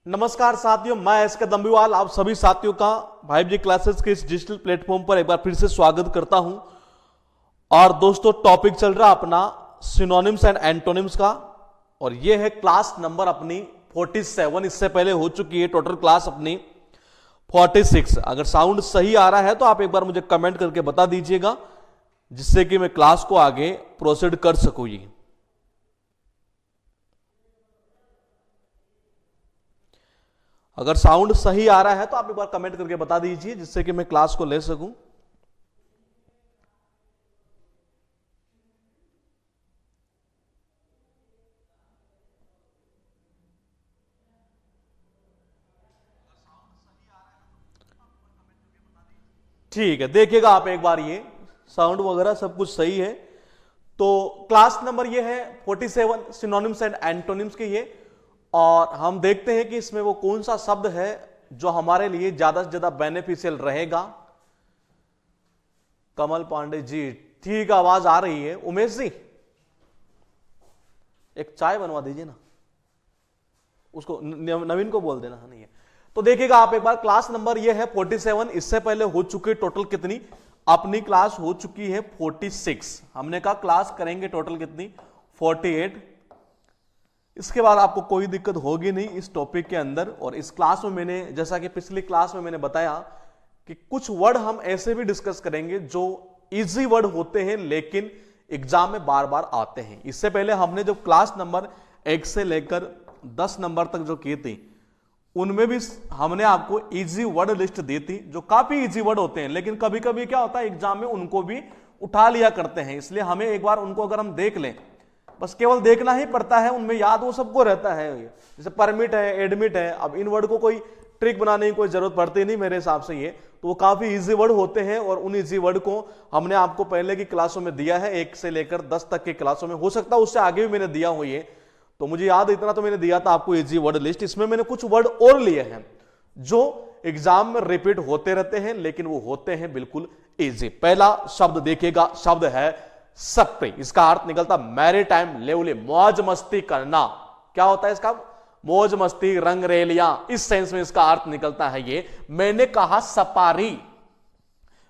नमस्कार साथियों, मैं एस के दम्बीवाल आप सभी साथियों का भाई जी क्लासेस के इस डिजिटल प्लेटफॉर्म पर एक बार फिर से स्वागत करता हूं। और दोस्तों, टॉपिक चल रहा अपना सिनोनिम्स एंड एंटोनिम्स का, और ये है क्लास नंबर अपनी 47। इससे पहले हो चुकी है टोटल क्लास अपनी 46। अगर साउंड सही आ रहा है तो आप एक बार मुझे कमेंट करके बता दीजिएगा, जिससे कि मैं क्लास को आगे प्रोसीड कर सकूं। ये अगर साउंड सही आ रहा है तो आप एक बार कमेंट करके बता दीजिए, जिससे कि मैं क्लास को ले सकूं। ठीक है, देखिएगा आप एक बार, ये साउंड वगैरह सब कुछ सही है। तो क्लास नंबर ये है 47 सिनोनिम्स एंड एंटोनिम्स के ये। और हम देखते हैं कि इसमें वो कौन सा शब्द है जो हमारे लिए ज्यादा से ज्यादा बेनिफिशियल रहेगा। कमल पांडे जी, ठीक आवाज आ रही है। उमेश जी, एक चाय बनवा दीजिए ना, उसको नवीन को बोल देना। नहीं है तो देखिएगा आप एक बार, क्लास नंबर ये है 47। इससे पहले हो चुकी टोटल कितनी अपनी क्लास हो चुकी है 46। हमने कहा क्लास करेंगे टोटल कितनी 48। इसके बाद आपको कोई दिक्कत होगी नहीं इस टॉपिक के अंदर। और इस क्लास में मैंने, जैसा कि पिछली क्लास में मैंने बताया, कि कुछ वर्ड हम ऐसे भी डिस्कस करेंगे जो इजी वर्ड होते हैं लेकिन एग्जाम में बार बार आते हैं। इससे पहले हमने जो क्लास नंबर 1 से लेकर 10 नंबर तक जो की थी, उनमें भी हमने आपको इजी वर्ड लिस्ट दी थी, जो काफी इजी वर्ड होते हैं, लेकिन कभी कभी क्या होता है एग्जाम में उनको भी उठा लिया करते हैं। इसलिए हमें एक बार उनको अगर हम देख लें, बस केवल देखना ही पड़ता है, उनमें याद वो सबको रहता है। जैसे परमिट है, एडमिट है, अब इन वर्ड को कोई ट्रिक बनाने की कोई जरूरत पड़ती नहीं मेरे हिसाब से। ये तो वो काफी इजी वर्ड होते हैं, और उन इजी वर्ड को हमने आपको पहले की क्लासों में दिया है, 1 से लेकर 10 तक की क्लासों में। हो सकता है उससे आगे भी मैंने दिया हो ये, तो मुझे याद इतना तो मैंने दिया था आपको इजी वर्ड लिस्ट। इसमें मैंने कुछ वर्ड और लिए हैं जो एग्जाम में रिपीट होते रहते हैं, लेकिन वो होते हैं बिल्कुल इजी। पहला शब्द देखिएगा, शब्द है सप्री। इसका अर्थ निकलता मैरी टाइम लेवली, मौज मस्ती करना। क्या होता है इसका? मौज मस्ती, रंग रेलियां, इस सेंस में इसका अर्थ निकलता है ये। मैंने कहा सपारी,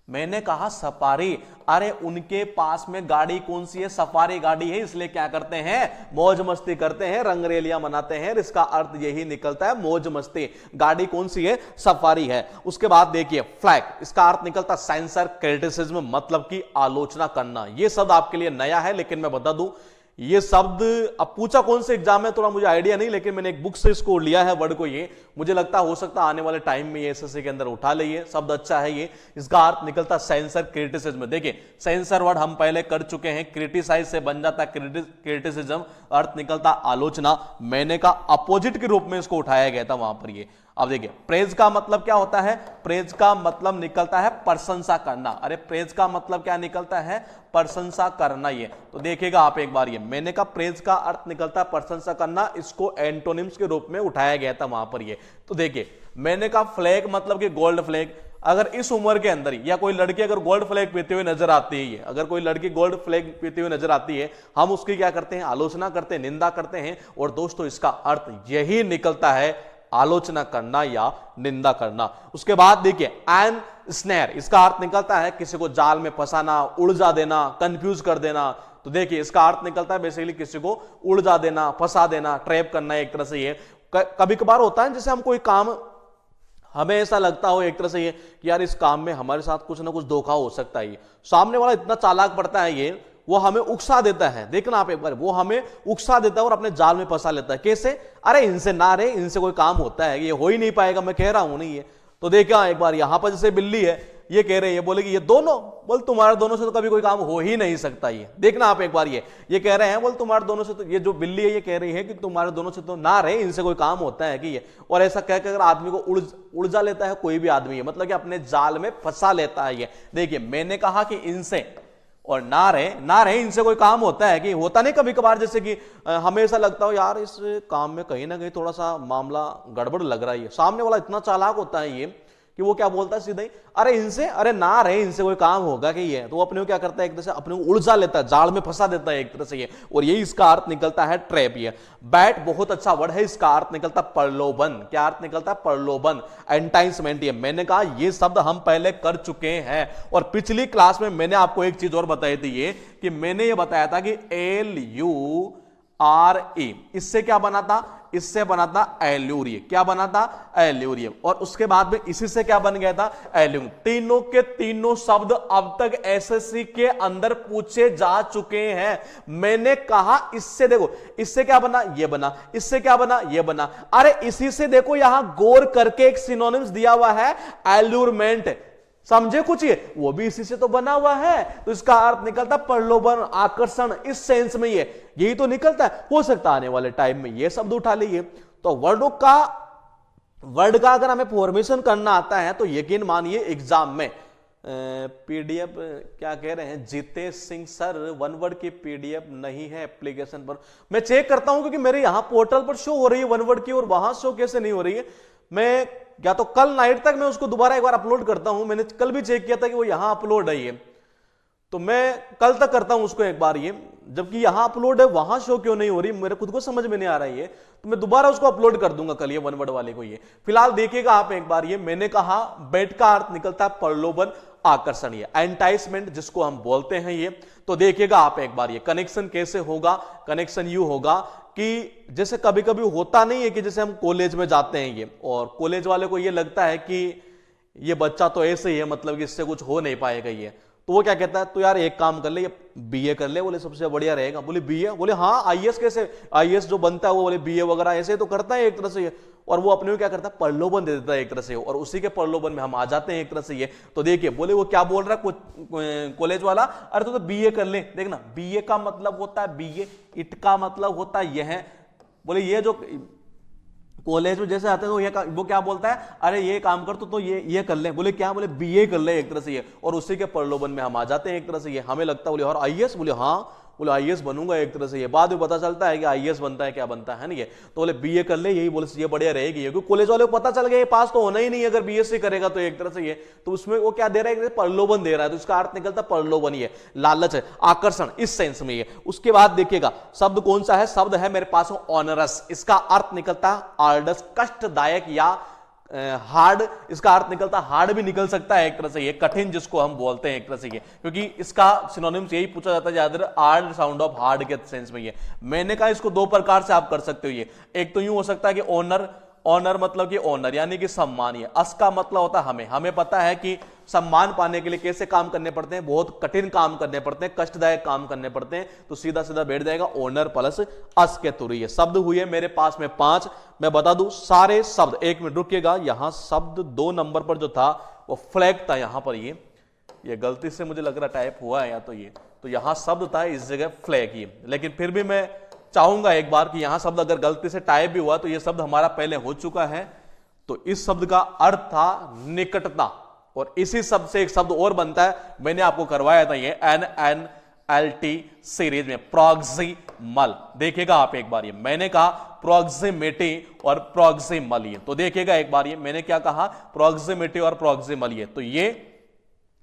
मैंने कहा सफारी। अरे उनके पास में गाड़ी कौन सी है? सफारी गाड़ी है, इसलिए क्या करते हैं? मौज मस्ती करते हैं, रंगरेलियां मनाते हैं। इसका अर्थ यही निकलता है मौज मस्ती। गाड़ी कौन सी है? सफारी है। उसके बाद देखिए फ्लैग, इसका अर्थ निकलता सेंसर क्रिटिसिज्म, मतलब की आलोचना करना। यह शब्द आपके लिए नया है, लेकिन मैं बता दूं ये शब्द अब पूछा कौन से एग्जाम में थोड़ा मुझे आइडिया नहीं, लेकिन मैंने एक बुक से इसको लिया है वर्ड को। ये मुझे लगता हो सकता आने वाले टाइम में ये एसएससी के अंदर उठा ले। ये शब्द अच्छा है ये। इसका अर्थ निकलता सेंसर क्रिटिसिज्म। देखिए सेंसर वर्ड हम पहले कर चुके हैं, क्रिटिसाइज से बन जाता क्रिटिसिज्म, अर्थ निकलता आलोचना। मैंने का अपोजिट के रूप में इसको उठाया गया था वहां पर ये। अब देखिए प्रेज का मतलब क्या होता है? प्रेज का मतलब निकलता है प्रशंसा करना। अरे प्रेज का मतलब क्या निकलता है? प्रशंसा करना। ये तो देखिएगा आप एक बार, ये मैंने का प्रेज का अर्थ निकलता है प्रशंसा करना, इसको एंटोनिम्स के रूप में उठाया गया था वहां पर ये। तो देखिए मैंने का फ्लैग मतलब कि गोल्ड फ्लैग। अगर इस उम्र के अंदर या कोई लड़की अगर गोल्ड फ्लैग पीते हुए नजर आती है, अगर कोई लड़की गोल्ड फ्लैग पीते हुए नजर आती है, हम उसकी क्या करते हैं? आलोचना करते हैं, निंदा करते हैं। और दोस्तों इसका अर्थ यही निकलता है, आलोचना करना या निंदा करना। उसके बाद देखिए एन स्नैर, इसका अर्थ निकलता है किसी को जाल में फंसाना, उलझा देना, कंफ्यूज कर देना। तो देखिए इसका अर्थ निकलता है बेसिकली किसी को उलझा देना, फंसा देना, ट्रैप करना एक तरह से। ये कभी कभार होता है जैसे हम कोई काम, हमें ऐसा लगता हो एक तरह से ये कि यार इस काम में हमारे साथ कुछ ना कुछ धोखा हो सकता है। ये सामने वाला इतना चालाक पड़ता है, ये वो हमें उकसा देता है। देखना आप एक बार, वो हमें उकसा देता है और अपने जाल में फंसा लेता है। कैसे? अरे इनसे ना रे, इनसे कोई काम होता है, ये हो ही नहीं पाएगा, मैं कह रहा हूं नहीं ये। तो देखा एक बार यहां पर जैसे बिल्ली है, ये कह रहे हैं, ये बोलेगी ये दोनों, बोल तुम्हारे दोनों से तो कभी कोई काम हो ही नहीं सकता। ये देखना आप एक बार, ये कह रहे हैं बोल तुम्हारे दोनों से तो, ये जो बिल्ली है ये कह रही है कि तुम्हारे दोनों से तो ना रहे, इनसे कोई काम होता है कि ये। और ऐसा कहकर आदमी को उलझा लेता है कोई भी आदमी है, मतलब कि अपने जाल में फंसा लेता है ये। देखिए मैंने कहा कि इनसे, और ना रहे इनसे कोई काम होता है कि होता नहीं कभी कभार, जैसे कि हमेशा लगता हो यार इस काम में कहीं ना कहीं थोड़ा सा मामला गड़बड़ लग रहा है। सामने वाला इतना चालाक होता है ये कि वो क्या बोलता है सीधा ही, अरे इनसे, अरे ना रहे इनसे कोई काम होगा कि ये, तो वो अपने को क्या करता है, एक तरह से अपने को उलझा लेता है, जाल में फंसा देता है एक तरह से ये, और यही इसका अर्थ निकलता है ट्रैप। ये बैट बहुत अच्छा वर्ड है, इसका अर्थ निकलता है प्रलोभन। क्या अर्थ निकलता है? प्रलोभन, एंटाइसमेंट। ये मैंने कहा ये शब्द हम पहले कर चुके हैं, और पिछली क्लास में मैंने आपको एक चीज और बताई थी, ये कि मैंने ये बताया था कि LURE, इससे क्या बना था? इससे बना था एल्यूरियम। क्या बना था? एल्यूरियम। और उसके बाद में इसी से क्या बन गया था? एल्यूम। तीनों के तीनों शब्द अब तक एसएससी के अंदर पूछे जा चुके हैं। मैंने कहा इससे देखो, इससे क्या बना? ये बना। इससे क्या बना? ये बना। अरे इसी से देखो, यहां गौर करके एक सिनोनिम्स दिया हुआ है, एल्यूरमेंट। समझे कुछ? ये वो भी इसी से तो बना हुआ है, तो इसका अर्थ निकलता प्रलोभन, आकर्षण, इस सेंस में ये यही तो निकलता है। हो सकता है आने वाले टाइम में ये शब्द उठा लीजिए। तो वर्ड का अगर हमें फॉर्मेशन करना आता है तो यकीन मानिए एग्जाम में पीडीएफ क्या कह रहे हैं Jitesh Singh sir, one word की पीडीएफ नहीं है एप्लीकेशन पर। मैं चेक करता हूं क्योंकि मेरे यहां पोर्टल पर शो हो रही है वन वर्ड की, और वहां शो कैसे नहीं हो रही है। मैं या तो कल नाइट तक मैं उसको दोबारा एक बार अपलोड करता हूं। मैंने कल भी चेक किया था कि वो यहां अपलोड है, ये तो मैं कल तक करता हूं उसको एक बार, ये जबकि यहां अपलोड है वहां शो क्यों नहीं हो रही, मेरे खुद को समझ में नहीं आ रहा है ये, तो मैं दोबारा उसको अपलोड कर दूंगा कल, ये वन वर्ड वाले को। ये फिलहाल देखिएगा आप एक बार, ये मैंने कहा बैट का अर्थ निकलता है प्रलोभन, आकर्षण, ये एंटाइसमेंट जिसको हम बोलते हैं ये। तो देखिएगा आप एक बार, ये कनेक्शन कैसे होगा? कनेक्शन यू होगा कि जैसे कभी कभी होता नहीं है कि जैसे हम कॉलेज में जाते हैं ये, और कॉलेज वाले को ये लगता है कि ये बच्चा तो ऐसे ही है, मतलब कि इससे कुछ हो नहीं पाएगा ये, तो वो क्या कहता है, तो यार एक काम कर ले, ये बीए कर ले, बोले सबसे बढ़िया रहेगा। बोले बीए? बोले हाँ, आईएएस कैसे, आईएएस जो बनता है वो बोले बीए वगैरह ऐसे तो करता है एक तरह से ये, और वो अपने को क्या करता है, प्रलोभन दे देता है एक तरह से, और उसी के प्रलोभन में हम आ जाते हैं एक तरह से ये। तो देखिए बोले वो क्या बोल रहा है कॉलेज वाला, अरे तो बीए कर ले। देखना बीए का मतलब होता है बीए, इट का मतलब होता है यह। बोले ये जो कॉलेज में जैसे आते हैं तो वो क्या बोलता है, अरे ये काम कर तो ये कर ले। बोले क्या? बोले बीए कर ले एक तरह से ये, और उसी के प्रलोभन में हम आ जाते हैं एक तरह से ये। हमें लगता है बोले और आईएएस, बोले हाँ, बोले आईएएस बनूंगा एक तरह से ये। बाद में पता चलता है कि आईएएस बनता है क्या बनता है ना ये, तो बोले बीए कर ले, यही बोले ये बढ़िया रहेगी ये, क्योंकि कॉलेज वाले को पता चल गया ये पास तो होना ही नहीं अगर बीएससी करेगा तो एक तरह से ये, तो उसमें वो क्या दे रहा है, प्रलोभन दे रहा है, तो इसका अर्थ निकलता प्रलोभन, ये लालच है, आकर्षण, इस सेंस में ये। उसके बाद देखिएगा शब्द कौन सा है, शब्द है मेरे पास ऑनरस, इसका अर्थ निकलता है आर्डस, कष्टदायक या हार्ड, इसका अर्थ निकलता हार्ड भी निकल सकता है एक तरह से ये, कठिन जिसको हम बोलते हैं एक तरह से ये, क्योंकि इसका सिनोनिम्स यही पूछा जाता है ज्यादातर, हार्ड साउंड ऑफ हार्ड के सेंस में ये। मैंने कहा इसको दो प्रकार से आप कर सकते हो ये, एक तो यूं हो सकता है कि ऑनर, ऑनर मतलब कि ऑनर यानी कि सम्मान, ये अस का मतलब होता है हमें, हमें पता है कि सम्मान पाने के लिए कैसे काम करने पड़ते हैं, बहुत कठिन काम करने पड़ते हैं, कष्टदायक काम करने पड़ते हैं, तो सीधा सीधा बैठ जाएगा ऑनर प्लस अस के थ्रू। ये शब्द हुए मेरे पास में 5, मैं बता दूं सारे शब्द, एक मिनट रुकिएगा, यहां शब्द 2 नंबर पर जो था वो फ्लैग था, यहां पर ये गलती से मुझे लग रहा टाइप हुआ है या तो ये, तो यहां शब्द था इस जगह फ्लैग ये, लेकिन फिर भी मैं चाहूंगा एक बार कि यहां शब्द अगर गलती से टाइप भी हुआ तो ये शब्द हमारा पहले हो चुका है। तो इस शब्द का अर्थ था निकटता, और इसी शब्द से एक शब्द और बनता है, मैंने आपको करवाया था ये NNLT सीरीज में, प्रॉक्सिमल। देखिएगा आप एक बार, ये मैंने कहा प्रॉक्सिमिटी और प्रॉक्सिमल, ये तो देखिएगा एक बार, ये मैंने क्या कहा, प्रॉक्सिमिटी और प्रॉक्सिमल, ये तो ये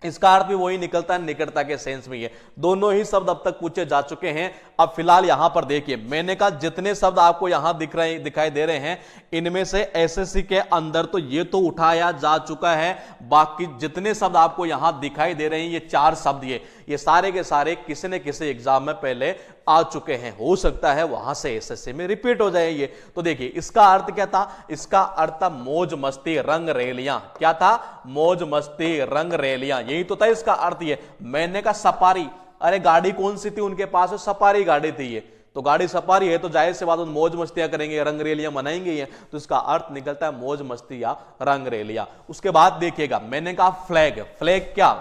इसका अर्थ भी वही निकलता है निकटता के सेंस में, ये दोनों ही शब्द अब तक पूछे जा चुके हैं। अब फिलहाल यहां पर देखिए, मैंने कहा जितने शब्द आपको यहां दिखाई दे रहे हैं, इनमें से एसएससी के अंदर तो ये तो उठाया जा चुका है, बाकी जितने शब्द आपको यहां दिखाई दे रहे हैं, ये 4 शब्द ये सारे के सारे किसी न किसी एग्जाम में पहले आ चुके हैं, हो सकता है वहां से एसएससी में रिपीट हो जाए ये। तो देखिए इसका अर्थ क्या था, इसका अर्थ था मौज मस्ती रंग रेलियां। क्या था? मौज मस्ती रंग रेलियां, यही तो था इसका अर्थ ये। मैंने कहा सफारी, अरे गाड़ी कौन सी थी उनके पास, सफारी गाड़ी थी ये, तो गाड़ी सफारी है तो जाहिर सी बात मौज मस्तियां करेंगे, रंग रेलियां मनाएंगे ये, तो इसका अर्थ निकलता है मौज मस्ती या रंग रेलियां। उसके बाद देखिएगा मैंने कहा फ्लैग, फ्लैग क्या,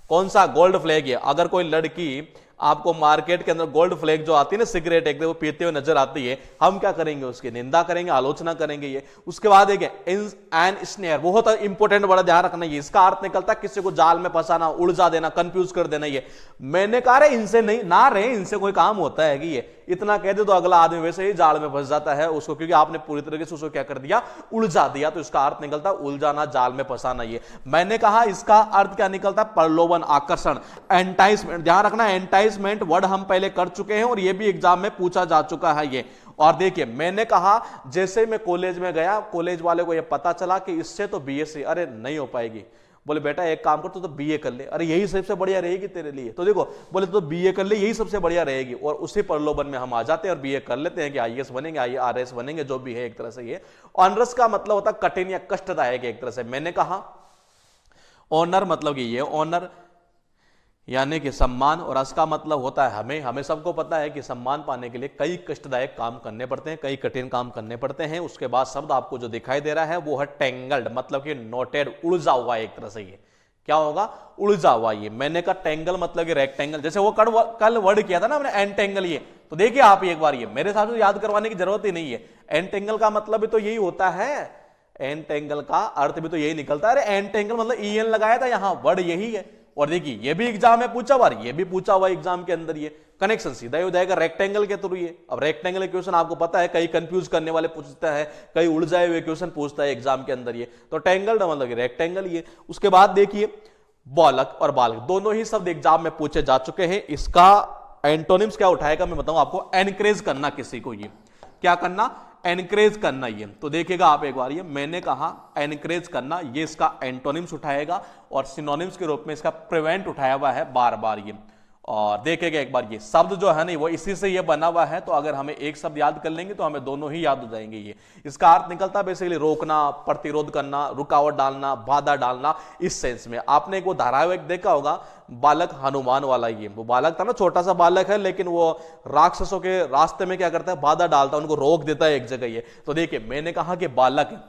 कौन सा? गोल्ड फ्लैग है। अगर कोई लड़की आपको मार्केट के अंदर गोल्ड फ्लैग जो आती है ना सिगरेट एक वो पीते हुए नजर आती है, हम क्या करेंगे उसकी निंदा करेंगे, आलोचना करेंगे ये। उसके बाद एक एन स्नेयर, बहुत इंपॉर्टेंट, बड़ा ध्यान रखना ये, इसका अर्थ निकलता है किसी को जाल में फंसाना, उलझा देना, कंफ्यूज कर देना। ये मैंने कहा रहे इनसे नहीं ना रहे, इनसे कोई काम होता है कि ये इतना कह दे तो अगला आदमी वैसे ही जाल में फंस जाता है उसको, क्योंकि आपने पूरी तरीके से उसको क्या कर दिया, उलझा दिया। तो इसका अर्थ निकलता उलझाना, जाल में फंसाना। ये मैंने कहा इसका अर्थ क्या निकलता है, प्रलोभन, आकर्षण, एंटाइसमेंट। ध्यान रखना एंटाइसमेंट वर्ड हम पहले कर चुके हैं और ये भी एग्जाम में पूछा जा चुका है ये। और देखिए मैंने कहा जैसे मैं कॉलेज में गया, कॉलेज वाले को ये पता चला कि इससे तो बीएससी, अरे नहीं हो पाएगी, बोले बेटा एक काम कर तो बीए कर ले, अरे यही सबसे बढ़िया रहेगी तेरे लिए। तो देखो बोले तो बीए कर ले, यही सबसे बढ़िया रहेगी, और उसी प्रलोभन में हम आ जाते हैं और बीए कर लेते हैं कि आईएएस बनेंगे, आईआरएस बनेंगे, जो भी है एक तरह से। ये ऑनर्स का मतलब होता है कठिन या कष्टदायक एक तरह से। मैंने कहा ऑनर मतलब कि ये ऑनर यानी कि सम्मान, और रस का मतलब होता है हमें सबको पता है कि सम्मान पाने के लिए कई कष्टदायक काम करने पड़ते हैं, कई कठिन काम करने पड़ते हैं। उसके बाद शब्द आपको जो दिखाई दे रहा है वो है टेंगल्ड, मतलब कि नोटेड, उलझा हुआ एक तरह से। ये क्या होगा, उलझा हुआ। ये मैंने कहा टेंगल मतलब कि रेक्टेंगल, जैसे वो कल वर्ड किया था ना हमने एंटेंगल, ये तो देखिए आप एक बार, ये मेरे हिसाब से याद करवाने की जरूरत ही नहीं है। एंटेंगल का मतलब भी तो यही होता है, एंटेंगल का अर्थ भी तो यही निकलता है। अरे एंटेंगल मतलब ईएन लगाया था, यहां वर्ड यही है। और देखिए ये भी एग्जाम में पूछा हुआ, ये भी पूछा हुआ एग्जाम के अंदर। ये कनेक्शन सीधा ही हो जाएगा रेक्टेंगल के थ्रू। ये अब रेक्टेंगल क्वेश्चन आपको पता है कई कंफ्यूज करने वाले पूछता है, कई उलझाए हुए क्वेश्चन पूछता है एग्जाम के अंदर। ये तो टेंगल्ड मतलब रेक्टेंगल ये। उसके बाद देखिए बालक और बालक दोनों ही शब्द एग्जाम में पूछे जा चुके हैं। इसका एंटोनिम्स क्या उठाएगा मैं बताऊं आपको, एनकरेज करना किसी को, ये क्या करना, एनकरेज करना। ये तो देखिएगा आप एक बार, ये मैंने कहा एनकरेज करना, ये इसका एंटोनिम्स उठाएगा, और सिनोनिम्स के रूप में इसका प्रिवेंट उठाया हुआ है बार बार ये। और देखेगा एक बार ये शब्द जो है नहीं वो इसी से ये बना हुआ है, तो अगर हमें एक शब्द याद कर लेंगे तो हमें दोनों ही याद हो जाएंगे। ये इसका अर्थ निकलता है बेसिकली रोकना, प्रतिरोध करना, रुकावट डालना, बाधा डालना, इस सेंस में। आपने एक वो धारावाहिक देखा होगा बालक हनुमान वाला, ये वो बालक था ना, छोटा सा बालक है, लेकिन वो राक्षसों के रास्ते में क्या करता है, बाधा डालता है, उनको रोक देता है एक जगह। ये तो देखिए मैंने कहा कि बालक,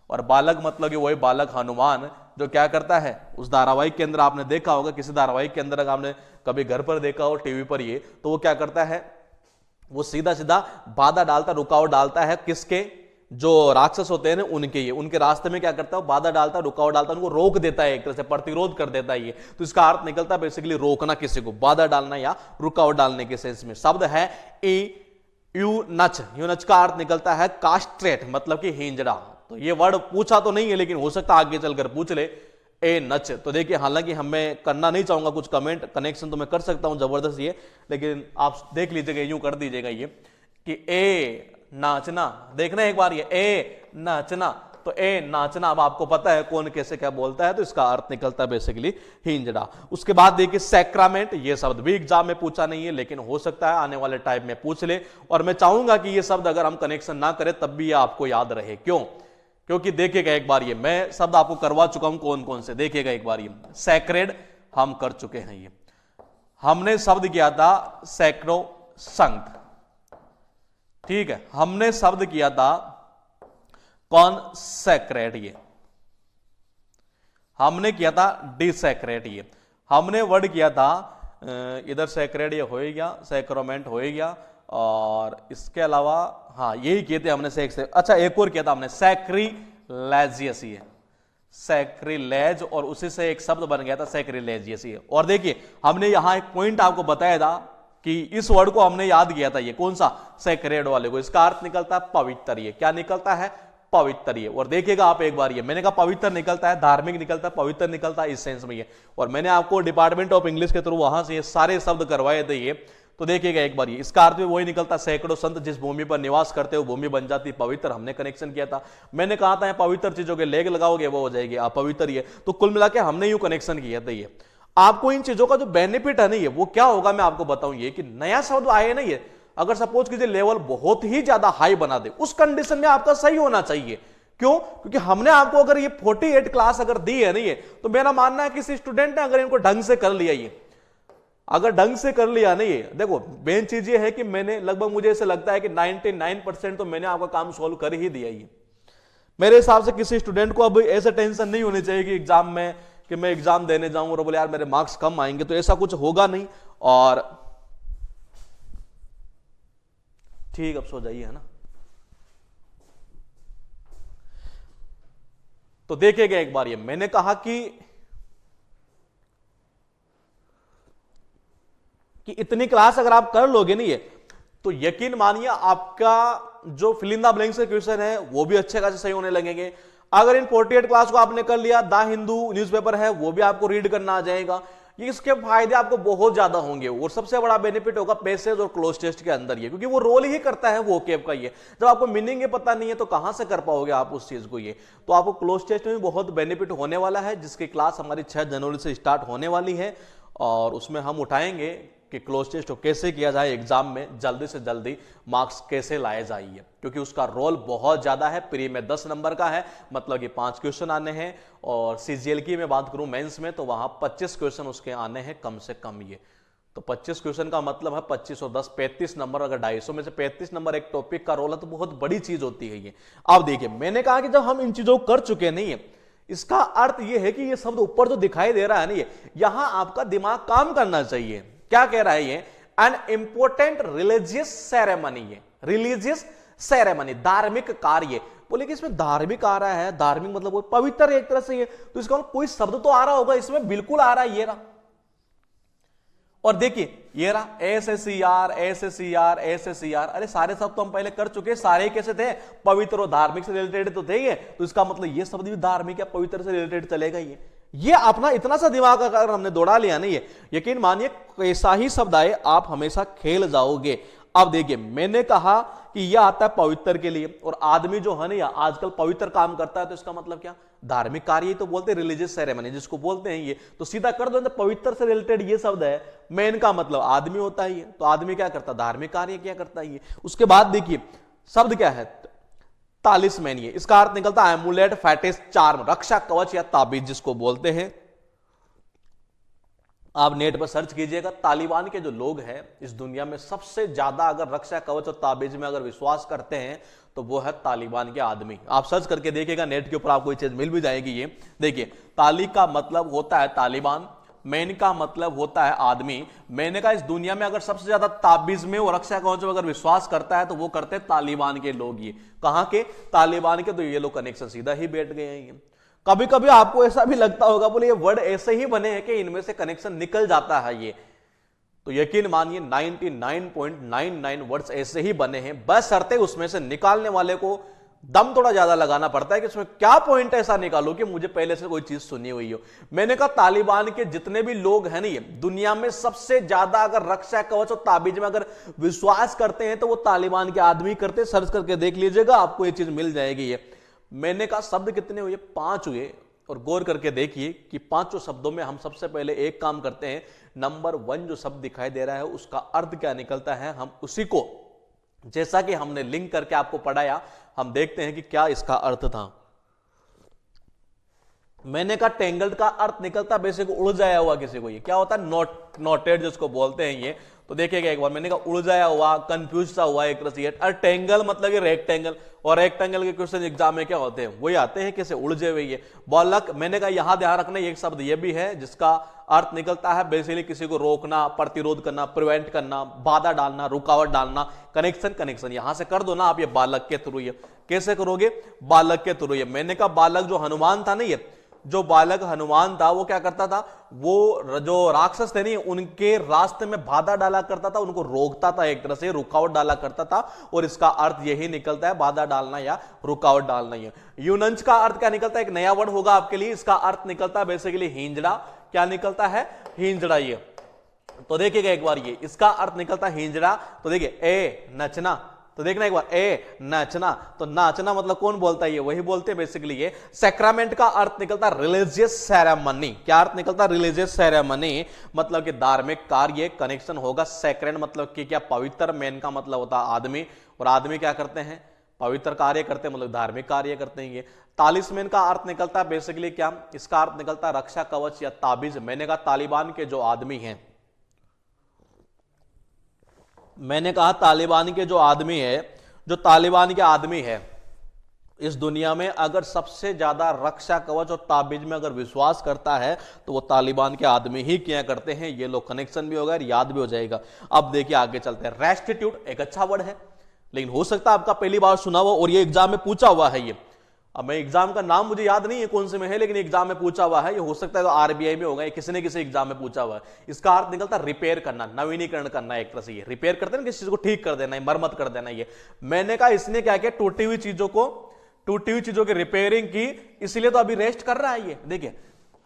और बालक मतलब कि वही बालक हनुमान जो क्या करता है, उस धारावाहिक के अंदर आपने देखा होगा, किसी धारावाहिक के अंदर अगर आपने कभी घर पर देखा हो टीवी पर, ये तो वो क्या करता है, वो सीधा सीधा बाधा डालता, रुकावट डालता है, किसके, जो राक्षस होते हैं ना उनके, ये उनके रास्ते में क्या करता है, बाधा डालता, रुकावट डालता, उनको रोक देता है, एक तरह से प्रतिरोध कर देता है। ये तो इसका अर्थ निकलता है बेसिकली रोकना किसी को, बाधा डालना या रुकावट डालने के सेंस में। शब्द है यूनच, यूनच का अर्थ निकलता है कास्ट्रेट, मतलब कि हिंजड़ा। तो ये वर्ड पूछा तो नहीं है, लेकिन हो सकता है आगे चलकर पूछ ले, ए नच। तो देखिए हालांकि हमें करना नहीं चाहूंगा कुछ कमेंट कनेक्शन तो मैं कर सकता हूं जबरदस्त ये, लेकिन आप देख लीजिएगा, यूं कर दीजिएगा ये कि ए नाचना, देखना एक बार ये ए नाचना, तो ए नाचना, अब आपको पता है कौन कैसे क्या बोलता है, तो इसका अर्थ निकलता है बेसिकली हिंजड़ा। उसके बाद देखिए सैक्रामेंट, ये शब्द भी एग्जाम में पूछा नहीं है, लेकिन हो सकता है आने वाले टाइम में पूछ ले, और मैं चाहूंगा कि ये शब्द अगर हम कनेक्शन ना करें तब भी ये आपको याद रहे। क्यों, क्योंकि देखिएगा एक बार, ये मैं शब्द आपको करवा चुका हूं कौन कौन से, देखिएगा एक बार, ये सैक्रेड हम कर चुके हैं, ये हमने शब्द किया था सैक्रो संत, ठीक है, हमने शब्द किया था कौन, सैक्रेड, ये हमने किया था डिसैक्रेड, ये हमने वर्ड किया था इधर सैक्रेड, ये हो गया, सैक्रोमेंट हो गया, और इसके अलावा हाँ यही किए थे हमने से एक से, अच्छा एक और किया था हमने सैक्रिलेजियस, ये सैक्रिलेज, और उसी से एक शब्द बन गया था सैक्रिलेजियस। ये और देखिए हमने यहां एक पॉइंट आपको बताया था कि इस वर्ड को हमने याद किया था, ये कौन सा, सैक्रेड वाले को। इसका अर्थ निकलता है पवित्र, ये क्या निकलता है, पवित्र। ये और देखिएगा आप एक बार, ये मैंने कहा पवित्र निकलता है, धार्मिक निकलता है, पवित्र निकलता है, इस सेंस में ये। और मैंने आपको डिपार्टमेंट ऑफ इंग्लिश के थ्रू वहां से ये सारे शब्द करवाए थे ये, तो देखिएगा एक बार, ये इसका अर्थ भी वही निकलता, सैकड़ों संत जिस भूमि पर निवास करते हो भूमि बन जाती पवित्र, हमने कनेक्शन किया था। मैंने कहा था पवित्र चीजों के लेग लगाओगे वो हो जाएगी अपवित्र, ये तो कुल मिला के हमने यूं कनेक्शन किया था। ये आपको इन चीजों का जो बेनिफिट है नहीं है वो क्या होगा मैं आपको बताऊं, ये कि नया शब्द आए नहीं है, अगर सपोज कीजिए लेवल बहुत ही ज्यादा हाई बना दे, उस कंडीशन में आपका सही होना चाहिए। क्यों, क्योंकि हमने आपको अगर ये 48 क्लास अगर दी है नहीं है, तो मेरा मानना है किसी स्टूडेंट ने अगर इनको ढंग से कर लिया, ये अगर ढंग से कर लिया नहीं है, देखो मेन चीज ये है कि मैंने लगभग, मुझे ऐसे लगता है कि 99% तो मैंने आपका काम सॉल्व कर ही दिया। ये मेरे हिसाब से किसी स्टूडेंट को अब ऐसे टेंशन नहीं होनी चाहिए कि एग्जाम में, कि मैं एग्जाम देने जाऊं और बोले यार मेरे मार्क्स कम आएंगे, तो ऐसा कुछ होगा नहीं। और ठीक, अब सो जाइए, है ना। तो देखिएगा एक बार, ये मैंने कहा कि इतनी क्लास अगर आप कर लोगे नहीं, ये तो यकीन मानिए आपका जो फिल इन द ब्लैंक्स के क्वेश्चन है वो भी अच्छे खासे सही होने लगेंगे। अगर इन 48 क्लास को आपने कर लिया, द हिंदू न्यूज़पेपर है वो भी आपको रीड करना आ जाएगा, ये इसके फायदे आपको बहुत ज्यादा होंगे। और सबसे बड़ा बेनिफिट होगा पैसेज और क्लोज टेस्ट के अंदर, ये क्योंकि वो रोल ही करता है वो कैब का। ये जब आपको मीनिंग पता नहीं है तो कहां से कर पाओगे आप उस चीज को। ये तो आपको क्लोज टेस्ट में भी बहुत बेनिफिट होने वाला है, जिसकी क्लास हमारी 6 जनवरी से स्टार्ट होने वाली है। और उसमें हम उठाएंगे कि क्लोज टेस्ट को कैसे किया जाए, एग्जाम में जल्दी से जल्दी मार्क्स कैसे लाए जाइए, क्योंकि उसका रोल बहुत ज्यादा है। प्री में 10 नंबर का है, मतलब कि 5 क्वेश्चन आने हैं, और सीजीएल की मैं बात करूं मेंस में तो वहां 25 क्वेश्चन उसके आने हैं कम से कम। ये तो 25 क्वेश्चन का मतलब है 25 और 10 35 नंबर। अगर 250 में से 35 नंबर एक टॉपिक का रोल है तो बहुत बड़ी चीज होती है ये। अब देखिए, मैंने कहा कि जब हम इन चीजों को कर चुके नहीं है, इसका अर्थ यह है कि ये शब्द ऊपर जो दिखाई दे रहा है ना, ये यहां आपका दिमाग काम करना चाहिए। क्या कह रहा है ये? एन इंपोर्टेंट रिलीजियस सेरेमनी, ये रिलीजियस सेरेमनी, धार्मिक कार्य। बोले कि इसमें धार्मिक आ रहा है, धार्मिक मतलब वो पवित्र एक तरह से ये, तो इसका कोई शब्द तो आ रहा होगा इसमें, बिल्कुल आ रहा है ये रहा। और देखिए ये रहा एसएससीआर एसएससीआर एसएससीआर, अरे सारे शब्द तो हम पहले कर चुके, सारे कैसे थे? पवित्र और धार्मिक से रिलेटेड तो थे ये, तो इसका मतलब ये शब्द भी धार्मिक या पवित्र से रिलेटेड चलेगा। ये अपना इतना सा दिमाग अगर हमने दौड़ा लिया नहीं है, यकीन मानिए कैसा ही शब्द आए आप हमेशा खेल जाओगे। अब देखिए, मैंने कहा कि यह आता है पवित्र के लिए, और आदमी जो है ना आजकल पवित्र काम करता है, तो इसका मतलब क्या? धार्मिक कार्य तो बोलते हैं, रिलीजियस सेरेमनी जिसको बोलते हैं। ये तो सीधा कर दो, पवित्र से रिलेटेड ये शब्द है, मैन का मतलब आदमी होता है ये, तो आदमी क्या करता है? धार्मिक कार्य क्या करता है ये। उसके बाद देखिए शब्द क्या है? तालिस्मैन। ये इसका अर्थ निकलता है एमुलेट, फैटिस, चार्म, रक्षा कवच या ताबीज जिसको बोलते हैं। आप नेट पर सर्च कीजिएगा, तालिबान के जो लोग हैं इस दुनिया में सबसे ज्यादा अगर रक्षा कवच और ताबीज में अगर विश्वास करते हैं तो वो है तालिबान के आदमी। आप सर्च करके देखिएगा नेट के ऊपर, आपको ये चीज मिल भी जाएगी। ये देखिए, ताली का मतलब होता है तालिबान, मैन का मतलब होता है आदमी। मैंने कहा इस दुनिया में अगर सबसे ज्यादा ताबीज में और रक्षा कवच में अगर विश्वास करता है तो वो करते हैं तालिबान के लोग। ये कहां के? तालिबान के। तो ये लोग कनेक्शन सीधा ही बैठ गए हैं। कभी कभी आपको ऐसा भी लगता होगा, बोले ये वर्ड ऐसे ही बने हैं कि इनमें से कनेक्शन निकल जाता है ये, तो यकीन मानिए 99.99 वर्ड्स ऐसे ही बने हैं, बशर्ते उसमें से निकालने वाले को दम थोड़ा ज्यादा लगाना पड़ता है कि इसमें क्या पॉइंट ऐसा निकालो कि मुझे पहले से कोई चीज सुनी हुई हो। मैंने कहा तालिबान के जितने भी लोग हैं ना ये दुनिया में सबसे ज्यादा अगर रक्षा कवच और ताबीज में अगर विश्वास करते हैं तो वो तालिबान के आदमी करते। सर्च करके देख लीजिएगा, आपको ये चीज मिल जाएगी। ये मैंने कहा शब्द कितने हुए? 5 हुए। और गौर करके देखिए कि 5 शब्दों में हम सबसे पहले एक काम करते हैं, नंबर 1 जो शब्द दिखाई दे रहा है उसका अर्थ क्या निकलता है, हम उसी को जैसा कि हमने लिंक करके आपको पढ़ाया, हम देखते हैं कि क्या इसका अर्थ था। मैंने कहा टेंगल्ड का अर्थ निकलता बेसिक उलझाया हुआ किसी को, ये क्या होता है? नोटेड जिसको बोलते हैं ये। तो देखिएगा एक बार, मैंने कहा उलझाया हुआ, कंफ्यूज सा हुआ एक तरह से। और टेंगल मतलब रेक्टेंगल, और रेक्टेंगल के क्वेश्चन एग्जाम में क्या होते हैं? वही आते हैं कैसे उलझे हुए। ये बॉलक, मैंने कहा यहां ध्यान रखना एक शब्द ये भी है जिसका अर्थ निकलता है बेसिकली किसी को रोकना, प्रतिरोध करना, प्रिवेंट करना, बाधा डालना, रुकावट डालना। कनेक्शन यहां से कर दो ना आप, ये बालक के थ्रू। ये कैसे करोगे? बालक के थ्रू। ये मैंने कहा बालक जो हनुमान था नहीं, ये जो बालक हनुमान था वो क्या करता था? वो जो राक्षस थे नहीं उनके रास्ते में बाधा डाला करता था, उनको रोकता था, एक तरह से रुकावट डाला करता था। और इसका अर्थ यही निकलता है, बाधा डालना या रुकावट डालना। ही यूनंज का अर्थ क्या निकलता है? एक नया वर्ड होगा आपके लिए, इसका अर्थ निकलता है बेसिकली हिंजड़ा। क्या निकलता है? हिंजड़ा। ये तो देखिएगा एक बार, ये इसका अर्थ निकलता है हिंजड़ा। तो देखिए ए नचना, तो देखना एक बार, ए नाचना, तो नाचना मतलब कौन बोलता है? ये वही बोलते हैं बेसिकली। ये सैक्रामेंट का अर्थ निकलता है रिलीजियस सेरेमनी। क्या अर्थ निकलता है? रिलीजियस सेरेमनी मतलब कि धार्मिक कार्य। कनेक्शन होगा सैक्रेंट मतलब कि क्या? पवित्र। मैन का मतलब होता है आदमी, और आदमी क्या करते हैं? पवित्र कार्य करते हैं, मतलब धार्मिक कार्य करते हैं। ये तालिस्मैन का अर्थ निकलता है बेसिकली क्या? इसका अर्थ निकलता है रक्षा कवच या ताबीज। मैंने कहा तालिबान के जो आदमी हैं, मैंने कहा तालिबान के जो आदमी है, जो तालिबान के आदमी है इस दुनिया में अगर सबसे ज्यादा रक्षा कवच और ताबीज में अगर विश्वास करता है तो वो तालिबान के आदमी ही क्या करते हैं। ये लोग कनेक्शन भी होगा, याद भी हो जाएगा। अब देखिए आगे चलते हैं। रेस्टिट्यूट एक अच्छा वर्ड है, लेकिन हो सकता है आपका पहली बार सुना हुआ और ये एग्जाम में पूछा हुआ है ये। अब मैं एग्जाम का नाम मुझे याद नहीं है कौन से में है, लेकिन एग्जाम में पूछा हुआ है, ये हो सकता है तो आरबीआई में होगा, किसी न किसी एग्जाम में पूछा हुआ है। इसका अर्थ निकलता है रिपेयर करना, नवीनीकरण करना, एक तरह से ये रिपेयर करते हैं किसी चीज को ठीक कर देना, मरम्मत कर देना। ये मैंने कहा इसने क्या किया, टूटी हुई चीजों की रिपेयरिंग की, इसलिए तो अभी रेस्ट कर रहा है ये। देखिए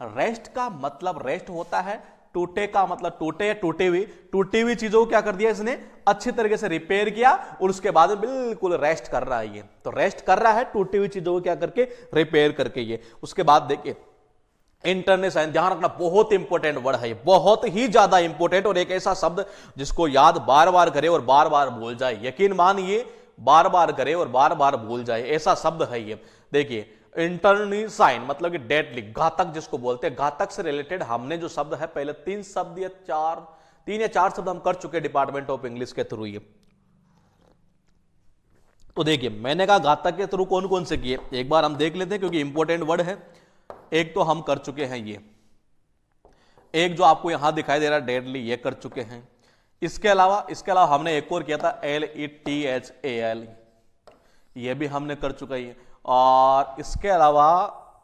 रेस्ट का मतलब रेस्ट होता है, टूटे का मतलब टूटे, टूटी हुई चीजों को क्या कर दिया इसने, अच्छी तरीके से रिपेयर किया और उसके बाद बिल्कुल रेस्ट कर रहा है ये। तो रेस्ट कर रहा है टूटी हुई चीजों को क्या करके, रिपेयर करके ये। उसके बाद देखिए इंटरनेट साइंस, ध्यान रखना बहुत इंपॉर्टेंट वर्ड है ये, बहुत ही ज्यादा इंपॉर्टेंट, और एक ऐसा शब्द जिसको याद बार बार करे और बार बार भूल जाए, यकीन मानिए बार बार करे और बार बार भूल जाए, ऐसा शब्द है ये। देखिए इंटर्निसाइन मतलब कि डेडली, घातक जिसको बोलते हैं। घातक से रिलेटेड हमने जो शब्द है पहले 3 या 4 शब्द हम कर चुके डिपार्टमेंट ऑफ इंग्लिश के थ्रू ये। तो देखिए मैंने कहा घातक के थ्रू कौन कौन से किए, एक बार हम देख लेते हैं क्योंकि इंपॉर्टेंट वर्ड है। एक तो हम कर चुके हैं ये, एक जो आपको यहां दिखाई दे रहा है डेडली, ये कर चुके हैं। इसके अलावा हमने एक और किया था LETHAL, ये भी हमने कर चुका है। और इसके अलावा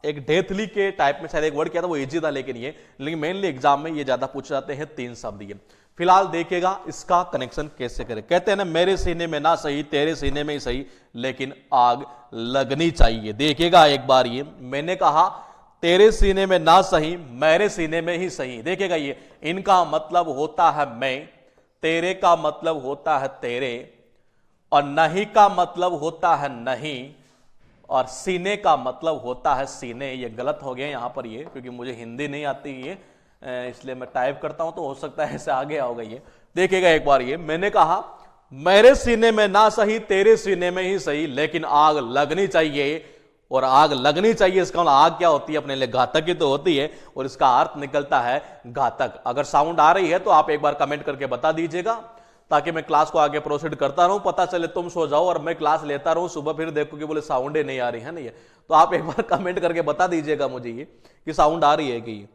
एक डेथली के टाइप में शायद एक वर्ड किया था, वो इजी था लेकिन मेनली एग्जाम में ये ज्यादा पूछे जाते हैं 3 शब्द ये। फिलहाल देखिएगा इसका कनेक्शन कैसे करें। कहते हैं ना मेरे सीने में ना सही तेरे सीने में ही सही, लेकिन आग लगनी चाहिए। देखिएगा एक बार ये, मैंने कहा तेरे सीने में ना सही मेरे सीने में ही सही। देखिएगा ये, इनका मतलब होता है मैं, तेरे का मतलब होता है तेरे, और नहीं का मतलब होता है नहीं, और सीने का मतलब होता है सीने। ये गलत हो गया यहां पर ये, क्योंकि मुझे हिंदी नहीं आती ये, इसलिए मैं टाइप करता हूं तो हो सकता है ऐसे आगे होगा ये। देखिएगा एक बार ये, मैंने कहा मेरे सीने में ना सही तेरे सीने में ही सही, लेकिन आग लगनी चाहिए। और आग लगनी चाहिए इसका मतलब आग क्या होती है, अपने लिए घातक ही तो होती है, और इसका अर्थ निकलता है घातक। अगर साउंड आ रही है तो आप एक बार कमेंट करके बता दीजिएगा, ताकि मैं क्लास को आगे प्रोसीड करता रहूं। पता चले तुम सो जाओ और मैं क्लास लेता रहूं, सुबह फिर देखो कि बोले साउंड ही नहीं आ रही है ना ये। तो आप एक बार कमेंट करके बता दीजिएगा मुझे ये कि साउंड आ रही है कि ये।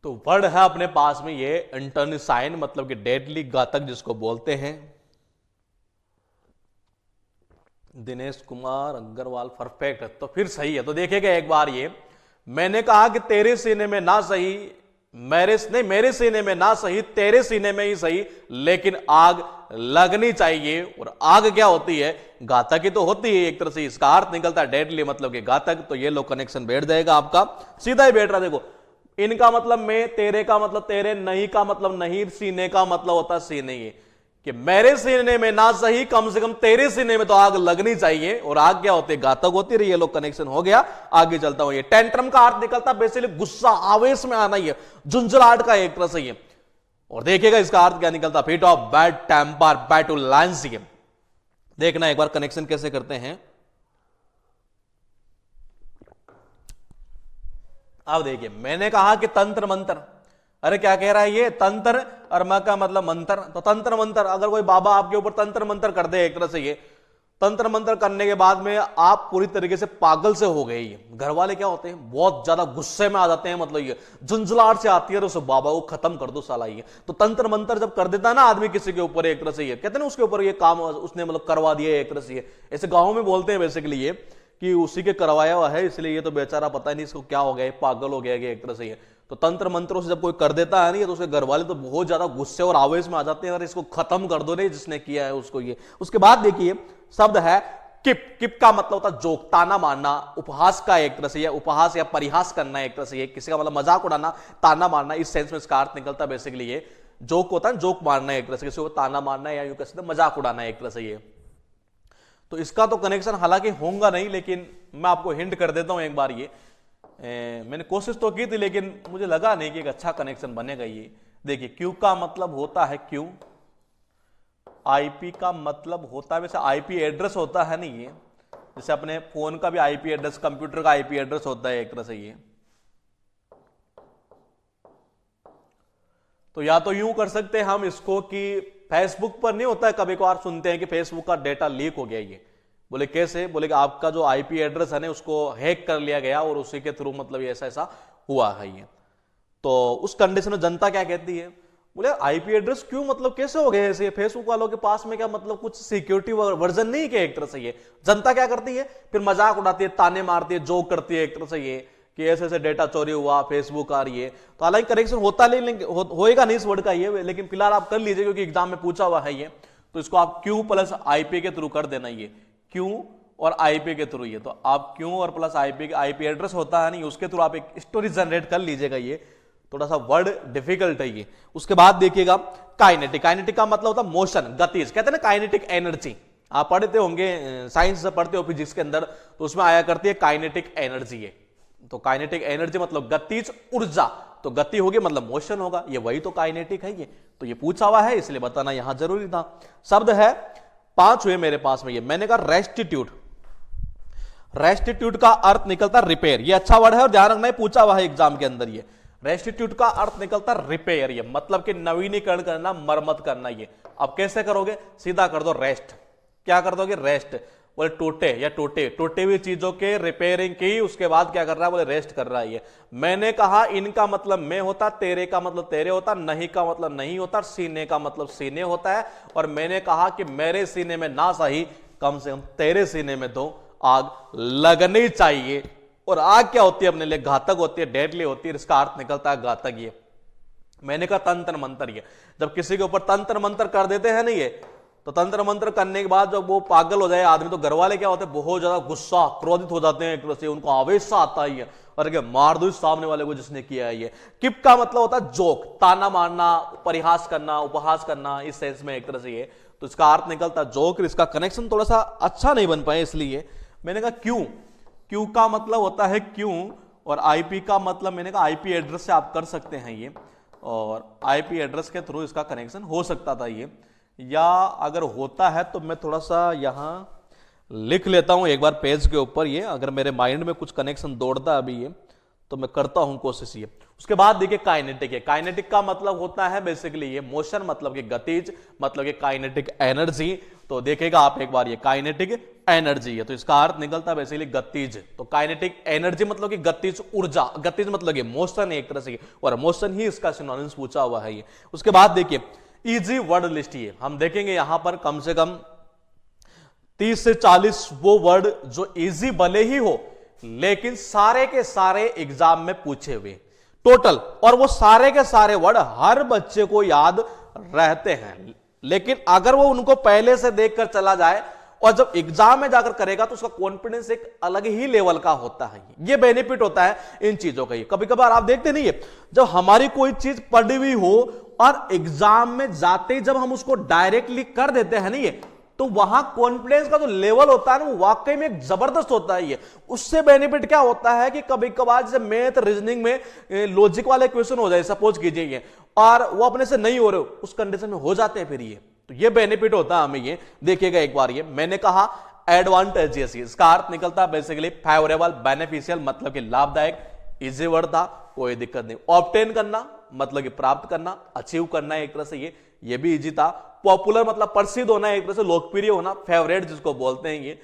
तो वर्ड है अपने पास में ये इंटर्निसाइन मतलब कि डेडली, घातक जिसको बोलते हैं। दिनेश कुमार अग्रवाल परफेक्ट, तो फिर सही है। तो देखिएगा एक बार ये, मैंने कहा कि तेरे सीने में ना सही मेरे सीने में ना सही तेरे सीने में ही सही, लेकिन आग लगनी चाहिए। और आग क्या होती है, घातक ही तो होती है एक तरह से। इसका अर्थ निकलता है डेडली मतलब कि घातक। तो ये लो कनेक्शन बैठ जाएगा आपका, सीधा ही बैठ रहा। देखो इनका मतलब मैं, तेरे का मतलब तेरे, नहीं का मतलब नहीं, सीने का मतलब होता है सीने। ये कि मेरे सीने में ना सही कम से कम तेरे सीने में तो आग लगनी चाहिए। और आग क्या होती है, घातक होती है। ये लोग कनेक्शन हो गया, आगे चलता हूं। ये टेंट्रम का अर्थ निकलता बेसिकली गुस्सा, आवेश में आना, ये झुंझलाहट का एक तरह से ये। और देखिएगा इसका अर्थ क्या निकलता, फिट ऑफ बैड टेम्पर, बैटुलेंस। ये देखना एक बार कनेक्शन कैसे करते हैं। अब देखिए मैंने कहा कि तंत्र मंत्र, अरे क्या कह रहा है ये, तंत्र और म का मतलब मंत्र। तो तंत्र मंत्र, अगर कोई बाबा आपके ऊपर तंत्र मंत्र कर दे एक तरह से, ये तंत्र मंत्र करने के बाद में आप पूरी तरीके से पागल से हो गए। ये घर वाले क्या होते हैं, बहुत ज्यादा गुस्से में आ जाते हैं, मतलब ये झुंझलाहट से आती है तो उस बाबा को खत्म कर दो साला। ये तो तंत्र मंत्र जब कर देता है ना आदमी किसी के ऊपर एक तरह से, ये कहते हैं ना उसके ऊपर ये काम उसने मतलब करवा दिया एक तरह से। ऐसे गाँव में बोलते हैं बेसिकली ये कि उसी के करवाया हुआ है, इसलिए ये तो बेचारा पता नहीं इसको क्या हो गया, पागल हो गया एक तरह से। ये तो तंत्र मंत्रों से जब कोई कर देता है नहीं तो उसके घर वाले तो बहुत ज्यादा गुस्से और आवेश में आ जाते हैं, अरे इसको खत्म कर दो नहीं जिसने किया है उसको। ये उसके बाद देखिए शब्द है किप। किप का मतलब होता है जोक, ताना मारना, उपहास का एक तरह से, उपहास या परिहास करना एक तरह से। किसी का मतलब मजाक उड़ाना, ताना मारना, इस सेंस में इसका अर्थ निकलता है बेसिकली। ये जोक होता है, जोक मारना एक तरह से, किसी को ताना मारना या यूं कह सकते मजाक उड़ाना एक तरह से। ये तो इसका तो कनेक्शन हालांकि होगा नहीं, लेकिन मैं आपको हिंट कर देता हूं एक बार। ये मैंने कोशिश तो की थी लेकिन मुझे लगा नहीं कि एक अच्छा कनेक्शन बनेगा ये। देखिए क्यू का मतलब होता है क्यू, आईपी का मतलब होता है, वैसे आईपी एड्रेस होता है नहीं, ये जैसे अपने फोन का भी आईपी एड्रेस, कंप्यूटर का आईपी एड्रेस होता है एक तरह से। ये तो या तो यूं कर सकते हैं हम इसको कि फेसबुक पर नहीं होता है, कभी कभार सुनते हैं कि फेसबुक का डेटा लीक हो गया, ये बोले कैसे, बोले कि आपका जो आईपी एड्रेस है ना उसको हैक कर लिया गया और उसी के थ्रू मतलब ऐसा ऐसा हुआ है ये। तो उस कंडीशन में जनता क्या कहती है, बोले आईपी एड्रेस क्यों, मतलब कैसे हो गए ऐसे, फेसबुक वालों के पास में क्या मतलब कुछ सिक्योरिटी वर्जन नहीं क्या एक तरह से ये। जनता क्या करती है, फिर मजाक उड़ाती है, ताने मारती है, जोक करती है एक तरह से ये कि ऐसे ऐसे डेटा चोरी हुआ, फेसबुक आ रही है। तो हालांकि करेक्शन होता नहीं, होएगा नहीं इस वर्ड का ये, लेकिन फिलहाल आप कर लीजिए क्योंकि एग्जाम में पूछा हुआ है ये। तो इसको आप क्यू प्लस आईपी के थ्रू कर देना, ये क्यू और आईपी के थ्रू, ये तो आप क्यू और प्लस आईपी एड्रेस होता है नहीं, उसके थ्रू आप एक स्टोरी जनरेट कर लीजिएगा। ये थोड़ा सा वर्ड डिफिकल्ट है ये। उसके बाद देखिएगा काइनेटिक। काइनेटिक का मतलब होता है मोशन, गतिज, कहते हैं ना काइनेटिक एनर्जी। आप पढ़ते होंगे साइंस से पढ़ते हो फिजिक्स के अंदर, तो उसमें आया करती है काइनेटिक एनर्जी है। तो काइनेटिक एनर्जी मतलब गतिज ऊर्जा, तो गति होगी मतलब मोशन होगा, ये वही तो काइनेटिक है ये। तो ये पूछा हुआ है इसलिए बताना यहां जरूरी था। शब्द है 5 हुए मेरे पास में, ये मैंने कहा रेस्टिट्यूट। रेस्टिट्यूट का अर्थ निकलता रिपेयर, ये अच्छा वर्ड है और ध्यान रखना, पूछा हुआ है एग्जाम के अंदर। ये रेस्टिट्यूट का अर्थ निकलता रिपेयर, ये मतलब कि नवीनीकरण करना, मरम्मत करना। ये अब कैसे करोगे, सीधा कर दो रेस्ट। क्या कर दोगे, रेस्ट। बोले टूटे या टूटे हुई चीजों के रिपेयरिंग की, उसके बाद क्या कर रहा है, बोले रेस्ट कर रहा है ये। मैंने कहा इनका मतलब मैं होता, तेरे का मतलब तेरे होता, नहीं का मतलब नहीं होता, सीने का मतलब सीने होता है। और मैंने कहा कि मेरे सीने में ना सही कम से कम तेरे सीने में तो आग लगनी चाहिए। और आग क्या होती है, अपने लिए घातक होती है, डेडली होती है, इसका अर्थ निकलता है घातक। ये मैंने कहा तंत्र मंत्र, ये जब किसी के ऊपर तंत्र मंत्र कर देते हैं ना ये, तो तंत्र मंत्र करने के बाद जब वो पागल हो जाए आदमी, तो घर वाले क्या होते हैं, बहुत ज्यादा गुस्सा क्रोधित हो जाते हैं एक तरह से, उनको आवेश सा आता ही है और क्या मार दो इस सामने वाले को जिसने किया है ये। किप का मतलब होता है जोक, ताना मारना, परिहास करना, उपहास करना, इस सेंस में एक तरह से ये। तो इसका अर्थ निकलता है जोक। इसका कनेक्शन थोड़ा सा अच्छा नहीं बन पाए, इसलिए मैंने कहा क्यों। क्यू का मतलब होता है क्यों, और आईपी का मतलब मैंने कहा आईपी एड्रेस से आप कर सकते हैं ये, और आईपी एड्रेस के थ्रू इसका कनेक्शन हो सकता था ये। या अगर होता है तो मैं थोड़ा सा यहां लिख लेता हूं एक बार पेज के ऊपर ये, अगर मेरे माइंड में कुछ कनेक्शन दौड़ता अभी ये, तो मैं करता हूं कोशिश ये। उसके बाद देखिए काइनेटिक है। काइनेटिक का मतलब होता है बेसिकली ये मोशन, मतलब कि गतिज, मतलब कि काइनेटिक एनर्जी। तो देखेगा आप एक बार, ये काइनेटिक एनर्जी है, तो इसका अर्थ निकलता है बेसिकली गतिज। तो काइनेटिक एनर्जी मतलब कि गतिज ऊर्जा, गतिज मतलब कि मोशन एक तरह से, और मोशन ही इसका सिनोनिम्स पूछा हुआ है ये। उसके बाद देखिए इजी वर्ड लिस्ट, ये हम देखेंगे यहां पर कम से कम 30 से 40 वो वर्ड जो इजी भले ही हो लेकिन सारे के सारे एग्जाम में पूछे हुए टोटल, और वो सारे के सारे वर्ड हर बच्चे को याद रहते हैं। लेकिन अगर वो उनको पहले से देखकर चला जाए और जब एग्जाम में जाकर करेगा तो उसका कॉन्फिडेंस एक अलग ही लेवल का होता है। ये बेनिफिट होता है इन चीजों का। ये कभी कभार आप देखते नहीं है, जब हमारी कोई चीज पढ़ी हुई हो और एग्जाम में जाते ही जब हम उसको डायरेक्टली कर देते हैं नहीं, तो वहां कॉन्फिडेंस का जो लेवल होता है ना वो वाकई में एक जबरदस्त होता है ये। उससे बेनिफिट क्या होता है कि कभी कभार जैसे मैथ रीजनिंग में लॉजिक वाले क्वेश्चन हो जाए, सपोज कीजिए ये, और वो अपने से नहीं हो रहे, उस कंडीशन में हो जाते हैं फिर ये, तो ये बेनिफिट होता है हमें ये। देखिएगा एक बार ये मैंने कहा एडवांटेजियस, इसका अर्थ निकलता है बेसिकली फेवरेबल, बेनिफिशियल मतलब कि लाभदायक। इजी वर्ड था, कोई दिक्कत नहीं। ऑब्टेन करना मतलब कि प्राप्त करना, अचीव करना एक तरह से ये भी इजी था। पॉपुलर मतलब प्रसिद्ध होना, एक तरह से लोकप्रिय होना, फेवरेट जिसको बोलते हैं ये।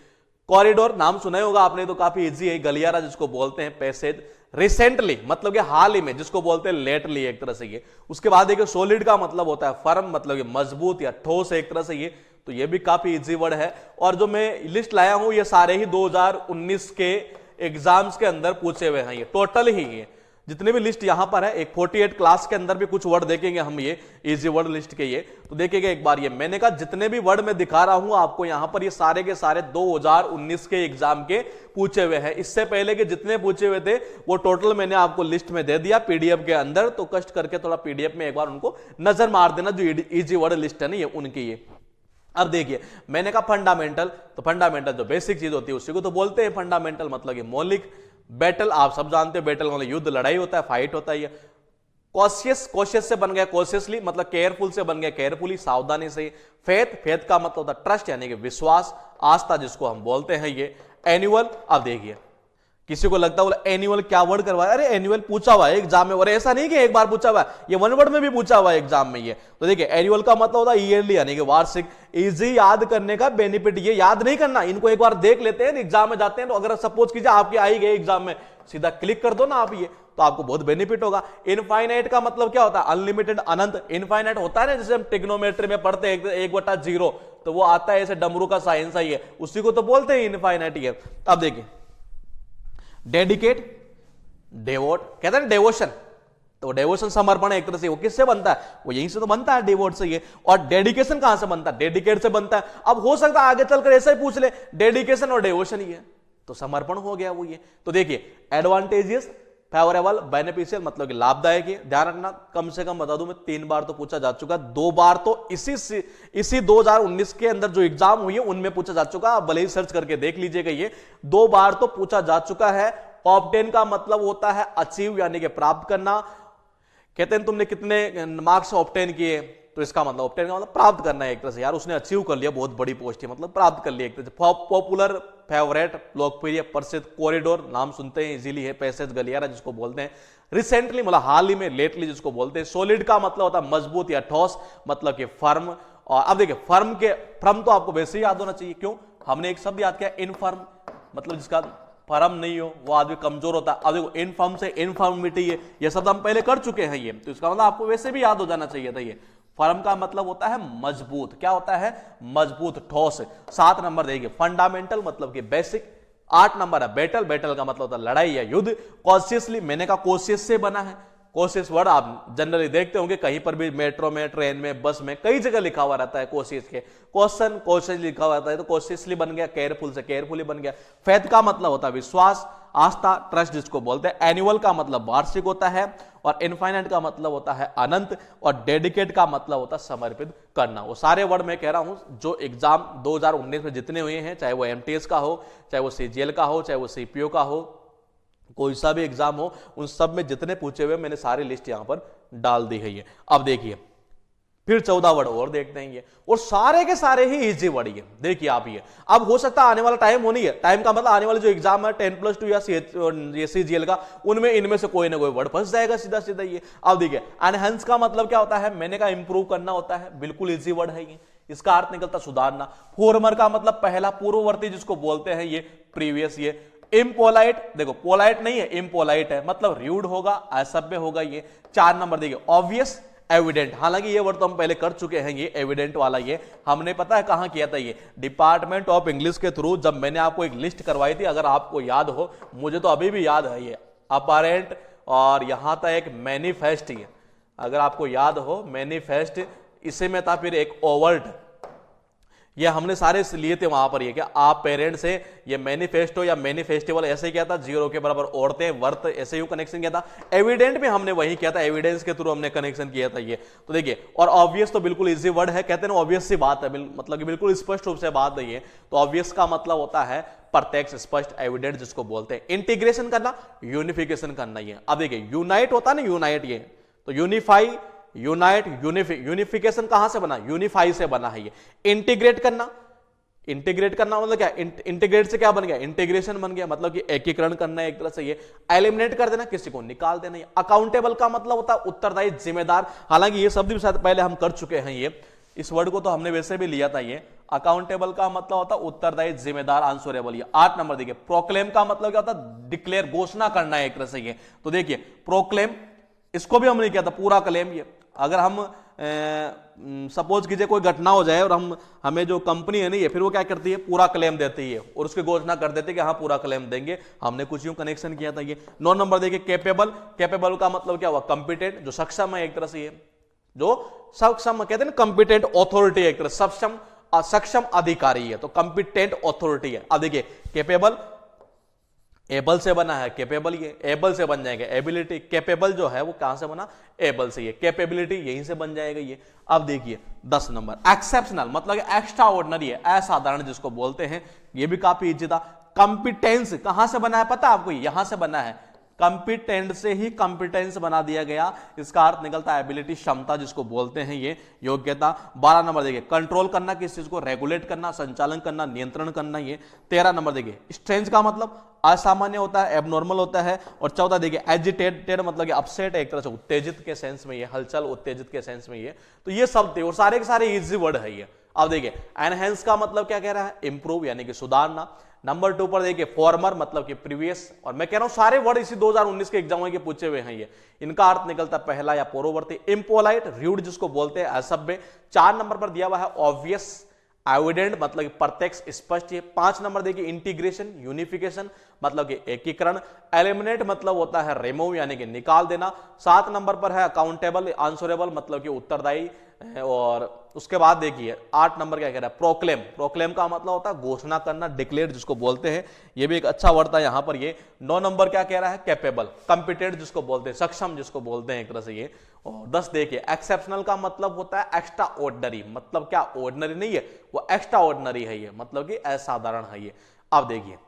कॉरिडोर नाम सुना होगा आपने, तो काफी इजी है। गलियारा जिसको बोलते हैं, पैसेज। रिसेंटली मतलब कि हाल ही में, जिसको बोलते हैं लेटली एक तरह से ये। उसके बाद देखिए सॉलिड का मतलब होता है फर्म, मतलब कि मजबूत या ठोस एक तरह से ये, तो ये भी काफी इजी वर्ड है। और जो मैं लिस्ट लाया हूं ये सारे ही 2019 के एग्जाम्स के अंदर पूछे हुए हैं ये, टोटल ही ये जितने भी लिस्ट यहां पर है। एक 48 क्लास के अंदर भी कुछ वर्ड देखेंगे हम ये इजी वर्ड लिस्ट के ये, तो देखेंगे एक बार ये। मैंने कहा जितने भी वर्ड मैं दिखा रहा हूं आपको यहां पर, ये सारे के सारे 2019 के एग्जाम के पूछे हुए हैं। इससे पहले के जितने पूछे हुए थे वो टोटल मैंने आपको लिस्ट में दे दिया पीडीएफ के अंदर, तो कष्ट करके थोड़ा पीडीएफ में एक बार उनको नजर मार देना, जो इजी वर्ड लिस्ट है ना ये उनकी ये। अब देखिए मैंने कहा फंडामेंटल, तो फंडामेंटल जो बेसिक चीज होती है उसी को तो बोलते हैं फंडामेंटल, मतलब कि मौलिक। बैटल आप सब जानते हो, बैटल मतलब युद्ध, लड़ाई होता है, फाइट होता है। कॉशियस, कॉशियस से बन गया कॉशियसली, मतलब केयरफुल से बन गया केयरफुली, सावधानी से। फेथ, फेथ का मतलब होता है ट्रस्ट यानी कि विश्वास, आस्था जिसको हम बोलते हैं ये। एनुअल, अब देखिए किसी को लगता है बोला एनुअल क्या वर्ड करवाया, अरे एनुअल पूछा हुआ है एग्जाम में, और ऐसा नहीं कि एक बार पूछा हुआ है, ये वन वर्ड में भी पूछा हुआ है एग्जाम में ये। तो देखिए एनुअल का मतलब होता है ईयरली यानी कि वार्षिक। इजी याद करने का बेनिफिट ये याद नहीं करना, इनको एक बार देख लेते हैं एग्जाम में जाते हैं तो अगर सपोज कीजिए आपकी आई गई एग्जाम में, सीधा क्लिक कर दो ना आप ये, तो आपको बहुत बेनिफिट होगा। इनफाइनाइट का मतलब क्या होता है, अनलिमिटेड अनंत। इनफाइनाइट होता है ना जैसे हम ट्रिग्नोमेट्री में पढ़ते हैं 1/0, तो वो आता है ऐसे डमरू का साइंस है ये, उसी को तो बोलते हैं इनफाइनाइट ये। अब देखिए डेडिकेट, डेवोट, कहते हैं डेवोशन, तो डेवोशन समर्पण एक तरह से वो किससे बनता है, वो यहीं से तो बनता है डिवोट से ये। और डेडिकेशन कहां से बनता है, डेडिकेट से बनता है। अब हो सकता है आगे चलकर ऐसा ही पूछ ले डेडिकेशन और डेवोशन ही है, तो समर्पण हो गया वो ये। तो देखिए एडवांटेजियस, फेवरेबल, बेनिफिशियल मतलब कि लाभदायक है। ध्यान रखना कम से कम बता दूं मैं 3 बार तो पूछा जा चुका, 2 बार तो इसी 2019 के अंदर जो एग्जाम हुई है उनमें पूछा जा चुका, आप भले ही सर्च करके देख लीजिएगा, ये 2 बार तो पूछा जा चुका है। ऑब्टेन का मतलब होता है अचीव यानी कि प्राप्त करना। कहते हैं तुमने कितने मार्क्स ऑब्टेन किए, तो इसका मतलब ऑब्टेन का मतलब प्राप्त करना है एक तरह से, यार उसने अचीव कर लिया, बहुत बड़ी पोस्ट है मतलब प्राप्त कर लिया एक तरह से। पॉपुलर, फेवरेट, लोकप्रिय, प्रसिद्ध, कॉरिडोर नाम सुनते हैं इजीली है, पैसेज, गलियारा जिसको बोलते हैं। रिसेंटली मतलब हाल ही में, लेटली जिसको बोलते हैं। सॉलिड का मतलब होता है मजबूत या ठोस, मतलब कि फर्म। और अब देखिए फर्म तो आपको वैसे ही याद होना चाहिए, क्यों, हमने एक शब्द याद किया इनफर्म, मतलब जिसका फर्म नहीं हो वो आदमी कमजोर होता है। अब देखो इनफर्म से इनफर्मिटी है, ये शब्द हम पहले कर चुके हैं ये, तो इसका मतलब आपको वैसे भी याद हो जाना चाहिए था ये। फर्म का मतलब होता है मजबूत, क्या होता है, मजबूत, ठोस। 7 नंबर देखिए फंडामेंटल मतलब कि बेसिक। 8 नंबर है बैटल, बैटल का मतलब होता है लड़ाई या युद्ध। कॉशियसली, मैंने कहा कॉशियस से बना है, कोशिश वर्ड आप जनरली देखते होंगे कहीं पर भी, मेट्रो में, ट्रेन में, बस में, कई जगह लिखा हुआ रहता है कोशिश के। क्वेश्चन कोशिश लिखा हुआ रहता है तो कोशिशली बन गया, केयरफुल से केयरफुली बन गया। फेथ का मतलब होता है विश्वास, आस्था, ट्रस्ट जिसको बोलते हैं। एनुअल का मतलब वार्षिक होता है, और इनफाइनाइट का मतलब होता है अनंत, और डेडिकेट का मतलब होता है समर्पित करना। वो सारे वर्ड मैं कह रहा हूं जो एग्जाम 2019 में जितने हुए हैं, चाहे वो एमटीएस का हो, चाहे वो सीजीएल का हो, चाहे वो सीपीओ का हो, कोई सा भी एग्जाम हो, उन सब में जितने पूछे हुए मैंने सारी लिस्ट यहां पर डाल दी है ये। अब देखिए फिर 14 वर्ड और देखते हैं ये, और सारे के सारे ही इजी वर्ड ये। देखिए आप ये, अब हो सकता है आने वाला टाइम होनी है, टाइम का मतलब आने वाले जो एग्जाम है 10+2 या सीजीएल का, उनमें इनमें से कोई ना कोई वर्ड फंस जाएगा सीधा सीधा ये। अब देखिए एनहांस का मतलब क्या होता है, मैंने कहा इंप्रूव करना होता है, बिल्कुल इजी वर्ड है ये, इसका अर्थ निकलता सुधारना। फॉर्मर का मतलब पहला, पूर्ववर्ती जिसको बोलते हैं ये, प्रीवियस ये। इम्पोलाइट, देखो पोलाइट नहीं है, इम्पोलाइट है, मतलब र्यूड होगा, असभ्य होगा ये। 4 नंबर देखिए ऑब्वियस, एविडेंट, हालांकि ये वर्ड तो हम पहले कर चुके हैं ये एविडेंट वाला, ये हमने पता है कहां किया था ये, डिपार्टमेंट ऑफ इंग्लिश के थ्रू, जब मैंने आपको एक लिस्ट करवाई थी, अगर आपको याद हो, मुझे तो अभी भी याद है ये, अपरेंट, और यहां था एक मैनिफेस्ट, ये अगर आपको याद हो मैनिफेस्ट, इसे में था फिर एक ओवर्ट, ये हमने सारे लिए थे वहां पर, ये क्या आप पेरेंट से, ये मैनिफेस्टो या मैनिफेस्टिवल ऐसे किया था, 0 के बराबर औरतें, वर्त, ऐसे ही कनेक्शन किया था। एविडेंट में हमने वही किया था, एविडेंस के थ्रू हमने कनेक्शन किया था ये। तो देखिए, और ऑब्वियस तो बिल्कुल इजी वर्ड है, कहते हैं ना ऑब्वियस सी बात है, मतलब कि बिल्कुल स्पष्ट रूप से बात है ये। तो ऑब्वियस का मतलब होता है प्रत्यक्ष, स्पष्ट, एविडेंट जिसको बोलते हैं। इंटीग्रेशन करना, यूनिफिकेशन करना ये। अब देखिए यूनाइट होता है ना, यूनाइट ये, तो यूनिफाई, यूनाइट, यूनिफिकेशन कहां से बना, यूनिफाई से बना है ये। इंटीग्रेट करना, इंटीग्रेट करना मतलब क्या, इंटीग्रेट से क्या बन गया, इंटीग्रेशन बन गया, मतलब कि एकीकरण करना है एक तरह से ये। एलिमिनेट कर देना, किसी को निकाल देना। अकाउंटेबल का मतलब होता है उत्तरदायी, जिम्मेदार, हालांकि ये शब्द भी शायद पहले हम कर चुके हैं ये, इस वर्ड को तो हमने वैसे भी लिया था ये। अकाउंटेबल का मतलब होता है उत्तरदायी, जिम्मेदार, आंसरेबल ये। 8 नंबर देखिए प्रोक्लेम का मतलब क्या होता है, डिक्लेयर, घोषणा करना है एक तरह से ये। तो देखिए प्रोक्लेम, इसको भी हमने किया था पूरा क्लेम ये। अगर हम सपोज कीजिए कोई घटना हो जाए और हमें जो कंपनी है नहीं है, फिर वो क्या करती है, पूरा क्लेम देती है और उसकी घोषणा कर देती है कि हाँ पूरा क्लेम देंगे, हमने कुछ यूं कनेक्शन किया था ये। 9 नंबर देखिए कैपेबल, कैपेबल का मतलब क्या हुआ, कंपिटेंट, जो सक्षम है एक तरह से ये, जो सक्षम कहते हैं ना, कंपिटेंट ऑथोरिटी एक तरह, सक्षम अधिकारी है, तो कंपिटेंट ऑथोरिटी है। अब देखिए कैपेबल, एबल से बना है, कैपेबल ये एबल से बन जाएगा, एबिलिटी, कैपेबल जो है वो कहां से बना, एबल से, ये कैपेबिलिटी यहीं से बन जाएगा ये। अब देखिए 10 नंबर एक्सेप्शनल, मतलब एक्स्ट्रा ऑर्डिनरी है, असाधारण जिसको बोलते हैं, ये भी काफी इजी था। कॉम्पिटेंस कहां से बना है पता है आपको, यहां से बना है, कंपिटेंट से ही कंपिटेंस बना दिया गया, इसका अर्थ निकलता है एबिलिटी, क्षमता जिसको बोलते हैं ये योग्यता। 12 नंबर देखिए कंट्रोल करना, किस चीज को रेगुलेट करना, संचालन करना, नियंत्रण करना ये। 13 नंबर देखिए स्ट्रेंज का मतलब असामान्य होता है, एबनॉर्मल होता है। और 14 देखिए एजिटेटेड मतलब कि अपसेट, एक तरह से उत्तेजित के सेंस में ये, हलचल उत्तेजित के सेंस में ये। तो ये शब्द थे और सारे के सारे इजी वर्ड है ये। अब देखिए एनहेंस का मतलब क्या कह रहा है, इंप्रूव यानी कि सुधारना। नंबर 2 पर देखिए फॉर्मर मतलब कि प्रीवियस, और मैं कह रहा हूं सारे वर्ड इसी 2019 के एग्जामों के पूछे हुए हैं ये। इनका अर्थ निकलता पहला या पूर्ववर्ती। इम्पोलाइट, रूड जिसको बोलते हैं, असभ्य। 4 नंबर पर दिया हुआ है ऑब्वियस, एविडेंट मतलब कि प्रत्यक्ष, स्पष्ट। 5 नंबर देखिए इंटीग्रेशन, यूनिफिकेशन मतलब कि एकीकरण। एलिमिनेट मतलब होता है रिमूव यानी कि निकाल देना। 7 नंबर पर है अकाउंटेबल, आंसरेबल मतलब कि उत्तरदायी। और उसके बाद देखिए 8 नंबर क्या कह रहा है, प्रोक्लेम। प्रोक्लेम का मतलब होता है घोषणा करना, डिक्लेयर जिसको बोलते हैं, ये भी एक अच्छा वर्ड था यहां पर ये। 9 नंबर क्या कह रहा है, कैपेबल, कॉम्पिटेंट जिसको बोलते हैं, सक्षम जिसको बोलते हैं एक तरह से ये। और 10 देखिए एक्सेप्शनल का मतलब होता है एक्स्ट्रा ऑर्डिनरी, मतलब क्या ऑर्डिनरी नहीं है वो, एक्स्ट्रा ऑर्डिनरी है ये, मतलब कि असाधारण है ये। अब देखिए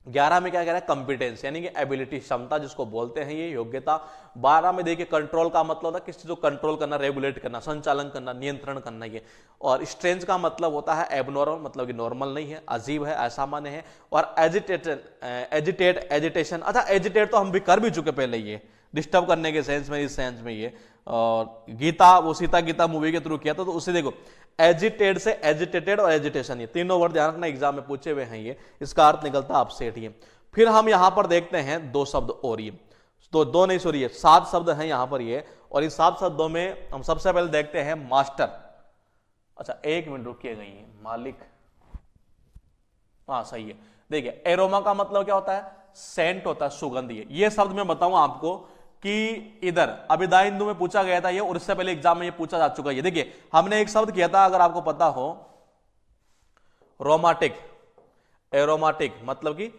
11 में क्या कह रहा है, कॉम्पिटेंस यानी कि एबिलिटी, क्षमता जिसको बोलते हैं ये, योग्यता। 12 में देखिए कंट्रोल का मतलब होता है किसी चीज को कंट्रोल करना, रेगुलेट करना, संचालन करना, नियंत्रण करना ये। और स्ट्रेंज का मतलब होता है एबनॉर्मल मतलब कि नॉर्मल नहीं है, अजीब है, असामान्य है। और एजिटेशन, अच्छा एजिटेट तो हम भी कर भी चुके पहले ये, डिस्टर्ब करने के सेंस में, इस सेंस में ये। और गीता, वो सीता गीता मूवी के थ्रू किया था, तो उसे देखो एजिटेड से एजिटेटेड और एजिटेशन, ये तीनों वर्ड ध्यान रखना, एग्जाम में पूछे हुए हैं ये। इसका अर्थ निकलता है अपसेट ये। फिर हम यहां पर देखते हैं 2 शब्द और ये, तो 2 नहीं सॉरी 7 शब्द हैं यहां पर ये। और इन 7 शब्दों में हम सबसे पहले देखते हैं मास्टर। अच्छा 1 मिनट रुकिएगा, ये मालिक, हाँ सही है। देखिए एरोमा का मतलब क्या होता है, सेंट होता है, सुगंध। ये शब्द मैं बताऊं आपको कि इधर अभिधाइंदु में पूछा गया था ये, और इससे पहले एग्जाम में ये पूछा जा चुका है। देखिए हमने एक शब्द किया था, अगर आपको पता हो, रोमाटिक, एरोमाटिक मतलब कि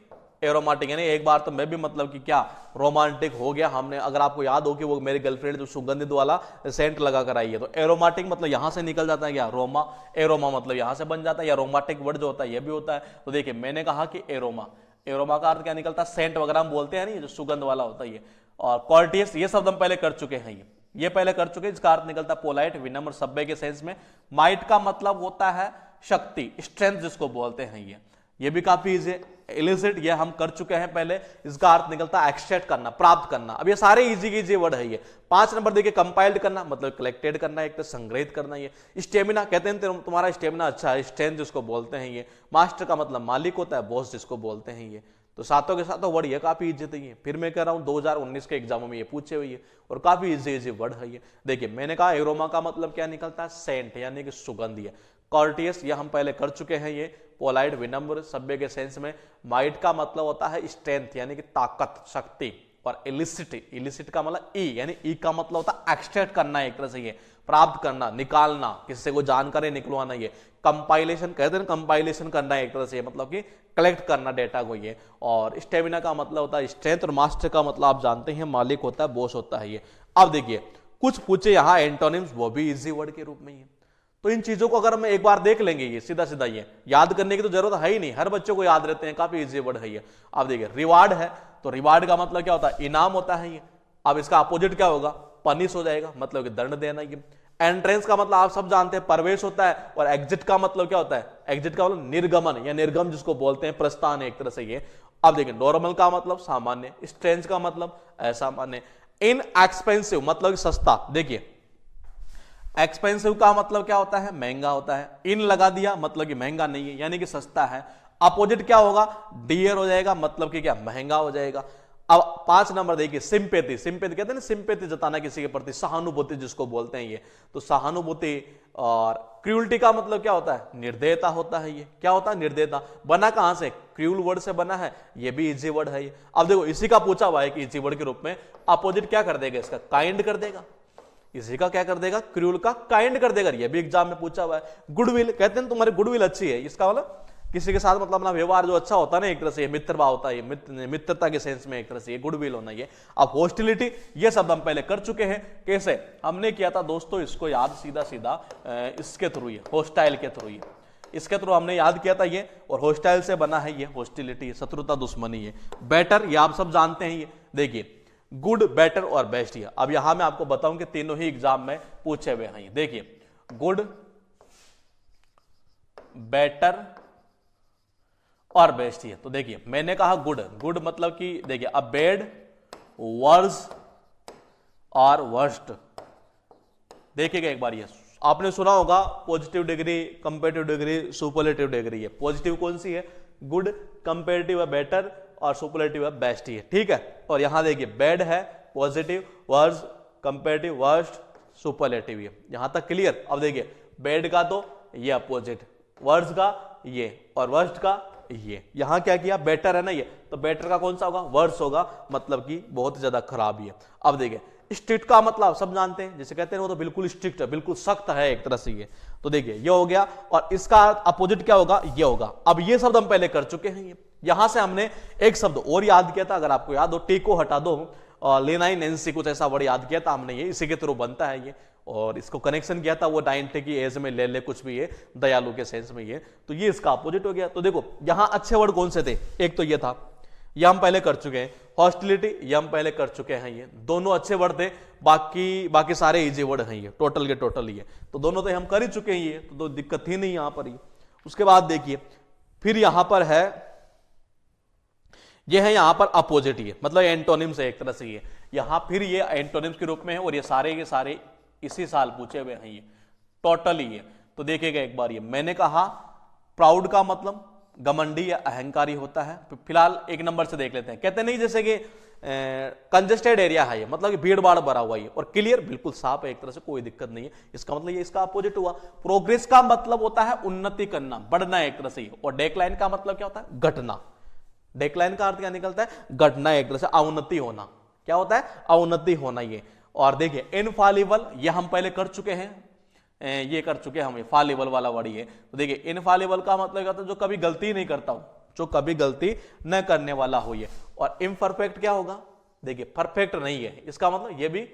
एरोमाटिक, यानी एक बार तो मैं भी मतलब कि क्या रोमांटिक हो गया हमने। अगर आपको याद हो कि वो मेरी गर्लफ्रेंड जो सुगंधित वाला सेंट लगा कर आई है, तो एरोमाटिक मतलब यहां से निकल जाता है क्या, रोमा। एरोमा मतलब यहां से बन जाता है, या रोमाटिक वर्ड जो होता है ये भी होता है। तो देखिए मैंने कहा कि एरोमा, एरोमा का अर्थ क्या निकलता है, सेंट वगैरह हम बोलते हैं नहीं, जो सुगंध वाला होता है ये। और कॉर्टियस, ये शब्द हम पहले कर चुके हैं ये पहले कर चुके हैं। इसका अर्थ निकलता है पोलाइट, विनम्र, सभ्य के सेंस में। माइट का मतलब होता है शक्ति, स्ट्रेंथ जिसको बोलते हैं ये भी काफी इजी है। इलिसिट ये हम कर चुके हैं पहले, इसका अर्थ निकलता है एक्सट्रैक्ट करना, प्राप्त करना। अब ये सारे इजी वर्ड है ये। 5 नंबर देखिए कंपाइल्ड करना मतलब कलेक्टेड करना, एक तो संग्रहित करना ये। स्टेमिना कहते हैं तुम्हारा स्टेमिना अच्छा है, स्ट्रेंथ जिसको बोलते हैं ये। मास्टर का मतलब मालिक होता है, बॉस जिसको बोलते हैं ये। तो सातों के सातों वर्ड ये काफी इजी थे ये। फिर मैं कह रहा हूं 2019 के एग्जामों में ये पूछे हुए और काफी इजी वर्ड है ये। देखिए मैंने कहा एरोमा का मतलब क्या निकलता है, सेंट यानी कि सुगंध। कॉर्टियस ये हम पहले कर चुके हैं ये। पोलाइट, विनम्र, सभ्य के सेंस में। माइट का मतलब होता है स्ट्रेंथ यानी कि ताकत, शक्ति। और इलिसिट, इलिसिट का मतलब ई, यानी ई का मतलब होता है एक्सट्रैक्ट करना, एक तरह से ये प्राप्त करना, निकालना, किससे को जानकारी निकलवाना ये। कंपाइलेशन कहते हैं, कंपाइलेशन करना एक तरह से मतलब कि कलेक्ट करना डेटा को ये। और स्टेमिना का मतलब होता है स्ट्रेंथ, और मास्टर का मतलब आप जानते हैं मालिक होता है, बॉस होता है ये। अब देखिए कुछ पूछे यहाँ एंटोनिम्स, वो भी इजी वर्ड के रूप में ये। तो इन चीजों को अगर हम एक बार देख लेंगे ये सीधा सीधा, ये याद करने की तो जरूरत है ही नहीं, हर बच्चों को याद रहते हैं, काफी इजी वर्ड है ये। अब देखिए रिवार्ड है, तो रिवार्ड का मतलब क्या होता है, इनाम होता है ये। अब इसका अपोजिट क्या होगा, पनिश हो जाएगा, मतलब कि दंड देना ये। एंट्रेंस का मतलब आप सब जानते हैं प्रवेश होता है। और एग्जिट का मतलब क्या होता है, एग्जिट का मतलब निर्गमन या निर्गम जिसको बोलते हैं, प्रस्थान एक तरह से ये। अब देखिए नॉर्मल का मतलब सामान्य, स्ट्रेंज का मतलब असामान्य। इनएक्सपेंसिव मतलब सस्ता। देखिए एक्सपेंसिव का मतलब क्या होता है, महंगा होता है। इन लगा दिया मतलब कि महंगा नहीं है, यानी कि सस्ता है। अपोजिट क्या होगा, डियर हो जाएगा, मतलब कि क्या महंगा हो जाएगा। अब 5 नंबर देखिए सिंपैथी, सिंपैथी कहते हैं ना, सिंपैथी जताना किसी के प्रति, सहानुभूति जिसको बोलते हैं ये। तो सहानुभूति। और क्रूअल्टी का मतलब क्या होता है, निर्दयता होता है ये। क्या होता है, निर्दयता। बना कहां से, क्रूअल वर्ड से बना है, ये भी इजी वर्ड है ये। अब देखो इसी का पूछा हुआ है कि इजी वर्ड के रूप में अपोजिट क्या कर देगा, इसका काइंड कर देगा। इसी का क्या कर देगा, क्रूअल का काइंड कर देगा, ये भी एग्जाम में पूछा हुआ है। गुडविल कहते हैं तुम्हारी गुडविल अच्छी है, इसका मतलब किसी के साथ मतलब अपना व्यवहार जो अच्छा होता है ना, एक तरह से मित्र भाव होता है, मित्रता के सेंस में एक तरह से ये गुडविल होना ये। अब हॉस्टिलिटी ये शब्द हम पहले कर चुके हैं। कैसे हमने किया था दोस्तों, इसको याद सीधा सीधा इसके थ्रू ये, हॉस्टाइल के थ्रू ये, इसके थ्रू हमने याद किया था ये। और हॉस्टाइल से बना है ये हॉस्टिलिटी, शत्रुता, दुश्मनी ये। बेटर ये आप सब जानते हैं ये। देखिए गुड, बेटर और बेस्ट है। अब यहां मैं आपको बताऊं कि तीनों ही एग्जाम में पूछे हुए हैं। देखिए गुड, बेटर और बेस्ट है। तो देखिए मैंने कहा गुड, गुड मतलब कि देखिए अब बैड, वर्स और वर्स्ट। देखिएगा एक बार, ये आपने सुना होगा positive degree, comparative degree, superlative degree है। पॉजिटिव कौन सी है? गुड, कंपेरेटिव है बेटर और सुपरलेटिव है बेस्ट ही है। ठीक है, और यहां देखिए बैड है, positive, worse, comparative, worst, superlative है। यहां तक क्लियर? अब देखिए बैड का तो ये अपोजिट, वर्स का ये और वर्स्ट का ये। यहां क्या किया? बेटर है ना ये, तो बेटर का कौन सा होगा? वर्स होगा, मतलब कि बहुत ज्यादा खराब ही है। अब देखिए स्ट्रिक्ट का मतलब सब जानते हैं, जैसे कहते हैं वो तो बिल्कुल स्ट्रिक्ट है, बिल्कुल सख्त है एक तरह से ये। तो देखिए ये हो गया, और इसका अपोजिट क्या होगा? ये होगा। अब ये शब्द हम पहले कर चुके हैं। ये यहां से हमने एक शब्द और याद किया था, अगर आपको याद हो, टी को हटा दो, लेनाइन एनसी कुछ ऐसा वर्ड याद किया था हमने, ये इसी के थ्रू बनता है ये। और इसको कनेक्शन किया था वो 90 की एज में ले कुछ भी, ये दयालु के सेंस में ये, तो ये इसका अपोजिट हो गया। तो देखो यहां अच्छे वर्ड कौन से थे? एक तो ये था, ये हम पहले कर चुके हैं। हॉस्टिलिटी, ये हम पहले कर चुके हैं। ये दोनों अच्छे वर्ड थे, बाकी सारे इजी वर्ड हैं ये, टोटल के टोटल ये, तो दोनों तो हम कर ही चुके हैं ये, तो दिक्कत थी नहीं यहां पर ये। उसके बाद देखिए फिर यहां पर है, ये है यहां पर अपोजिट, ये मतलब एंटोनिम्स है एक तरह से ये। यहां फिर ये एंटोनिम्स के रूप में है, और ये सारे के सारे इसी साल पूछे हुए हैं ये, टोटली ये। तो देखिएगा एक बार, ये मैंने कहा प्राउड का मतलब घमंडी या अहंकारी होता है। फिलहाल एक नंबर से देख लेते हैं। कहते नहीं जैसे कि कंजेस्टेड एरिया है ये, मतलब कि भीड़ भाड़ भरा हुआ है, और क्लियर बिल्कुल साफ है एक तरह से, कोई दिक्कत नहीं है। इसका मतलब ये इसका अपोजिट हुआ। प्रोग्रेस का मतलब होता है उन्नति करना, बढ़ना एक तरह से, और डेक्लाइन का मतलब क्या होता है? घटना। डेक्लाइन का अर्थ क्या निकलता है? घटना, एक तरह से अवनति होना। क्या होता है? अवनति होना ये। और देखिए इनफॉलिबल, ये हम पहले कर चुके हैं, ये कर चुके हैं हम, ये फॉलिबल वाला वर्ड ये। तो देखिए इनफॉलिबल का मतलब क्या होता है? जो कभी गलती नहीं करता हो, जो कभी गलती न करने वाला हो ये। और इम्परफेक्ट क्या होगा? देखिए परफेक्ट नहीं है, इसका मतलब ये भी